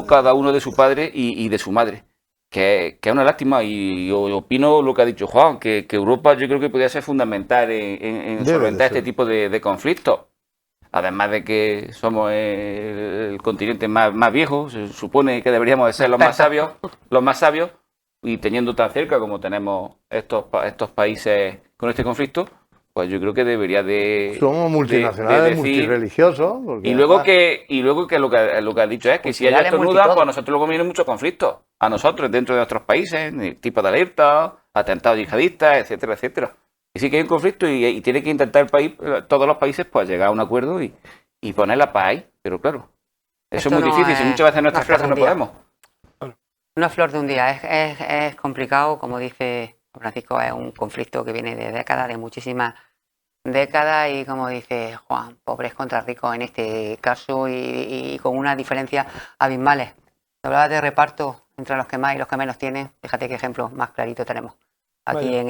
Speaker 3: cada uno de su padre y de su madre. Que es una lástima y yo opino lo que ha dicho Juan, que Europa yo creo que podría ser fundamental en
Speaker 2: Debe
Speaker 3: solventar
Speaker 2: de ser.
Speaker 3: este tipo de conflictos. Además de que somos el continente más viejo, se supone que deberíamos de ser los más sabios, y teniendo tan cerca como tenemos estos países con este conflicto, pues yo creo que debería de...
Speaker 2: Somos multinacionales,
Speaker 3: de decir-
Speaker 2: multirreligiosos. porque
Speaker 3: Y luego
Speaker 2: además-
Speaker 3: que lo que has dicho es que si ellos
Speaker 1: Culturales,
Speaker 3: estornudan,
Speaker 1: multitodo.
Speaker 3: pues a nosotros luego vienen muchos conflictos. A nosotros, dentro de nuestros países, tipos de alerta, atentados yihadistas, etcétera, etcétera. Y sí que hay un conflicto y tiene que intentar todos los países, pues llegar a un acuerdo y poner la paz ahí. Pero claro, eso
Speaker 1: Esto
Speaker 3: es muy
Speaker 1: no
Speaker 3: difícil. Si
Speaker 1: es
Speaker 3: muchas veces en
Speaker 1: una
Speaker 3: nuestras
Speaker 1: flor
Speaker 3: casas
Speaker 1: de
Speaker 3: no
Speaker 1: un día.
Speaker 3: podemos.
Speaker 1: No es flor de un día, es complicado, como dice Francisco, es un conflicto que viene de décadas, de muchísimas décadas y como dice Juan, pobres contra ricos en este caso y con unas diferencias abismales. Se hablaba de reparto entre los que más y los que menos tienen, fíjate qué ejemplo más clarito tenemos aquí
Speaker 4: Vaya.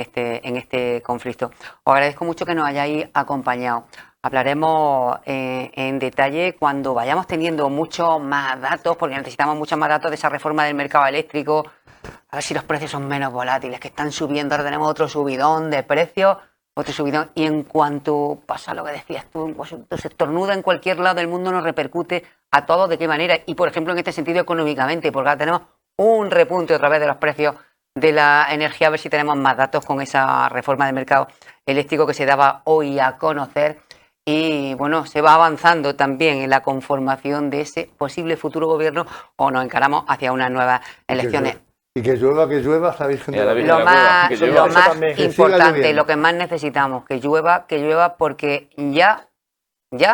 Speaker 1: en este conflicto. Os agradezco mucho que nos hayáis acompañado. Hablaremos en detalle cuando vayamos teniendo muchos más datos, porque necesitamos muchos más datos de esa reforma del mercado eléctrico, a ver si los precios son menos volátiles, que están subiendo, ahora tenemos otro subidón de precios, otro subidón, y en cuanto pasa lo que decías tú, en cuanto se estornuda en cualquier lado del mundo nos repercute a todos de qué manera, y por ejemplo en este sentido económicamente, porque ahora tenemos un repunte otra vez de los precios de la energía, a ver si tenemos más datos con esa reforma del mercado eléctrico que se daba hoy a conocer. Y bueno, se va avanzando también en la conformación de ese posible futuro gobierno o nos encaramos hacia unas nuevas elecciones.
Speaker 2: Y que llueva, sabéis, gente.
Speaker 3: Y a la
Speaker 2: de
Speaker 3: Virgen
Speaker 1: Lo
Speaker 3: de la
Speaker 1: más,
Speaker 3: Cueva, que
Speaker 1: lo
Speaker 3: llueva.
Speaker 4: Eso
Speaker 1: más
Speaker 4: también.
Speaker 2: Que siga
Speaker 1: importante,
Speaker 2: lloviendo.
Speaker 1: lo que más necesitamos, que llueva porque ya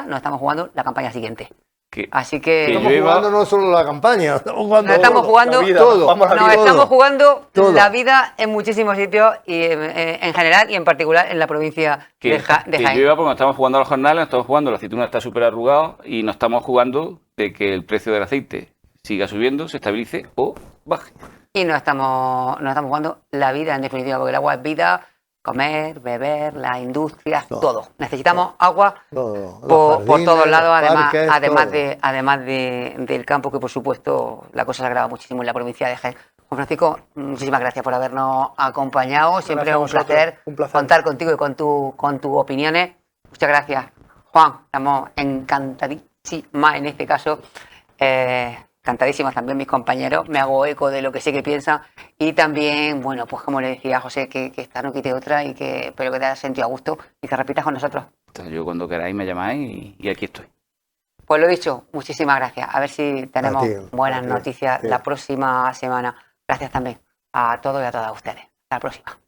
Speaker 1: nos estamos jugando la campaña siguiente.
Speaker 3: Que-
Speaker 1: Así que
Speaker 3: que
Speaker 2: Estamos
Speaker 3: llueva.
Speaker 2: jugando no solo la campaña, estamos jugando
Speaker 1: Nos estamos
Speaker 2: todo.
Speaker 1: jugando
Speaker 4: La vida,
Speaker 2: todo.
Speaker 4: vamos a la
Speaker 1: Nos
Speaker 4: vida.
Speaker 2: todo.
Speaker 1: estamos jugando
Speaker 2: Todo.
Speaker 1: la vida en muchísimos sitios y en general y en particular en la provincia
Speaker 3: Que,
Speaker 1: de
Speaker 3: que
Speaker 1: Jaén.
Speaker 3: llueva porque nos estamos jugando a los jornales, nos estamos jugando, la aceituna está súper arrugada y nos estamos jugando de que el precio del aceite siga subiendo, se estabilice o baje.
Speaker 1: Y nos estamos jugando la vida en definitiva, porque el agua es vida, comer, beber, la industria, todo. Necesitamos agua
Speaker 2: Todo.
Speaker 1: por
Speaker 2: Los
Speaker 1: todos
Speaker 2: jardines,
Speaker 1: lados,
Speaker 2: parques,
Speaker 1: además del campo, que por supuesto la cosa se agrava muchísimo en la provincia de Jaén. Juan Francisco, muchísimas gracias por habernos acompañado. Siempre
Speaker 4: Gracias
Speaker 1: es
Speaker 4: a
Speaker 1: un
Speaker 4: vosotros.
Speaker 1: placer,
Speaker 4: Un placer.
Speaker 1: contar contigo y con tus opiniones. Muchas gracias, Juan. Estamos encantadísimas en este caso. Encantadísimas también mis compañeros. Me hago eco de lo que sé que piensan. Y también, bueno, pues como le decía a José, que esta no quite otra y que espero que te hayas sentido a gusto y que repitas con nosotros.
Speaker 3: Entonces, yo cuando queráis me llamáis y aquí estoy.
Speaker 1: Pues lo dicho, muchísimas gracias. A ver si tenemos
Speaker 2: A ti,
Speaker 1: buenas
Speaker 2: a ti,
Speaker 1: noticias
Speaker 2: sí.
Speaker 1: la próxima semana. Gracias también a todos y a todas ustedes. Hasta la próxima.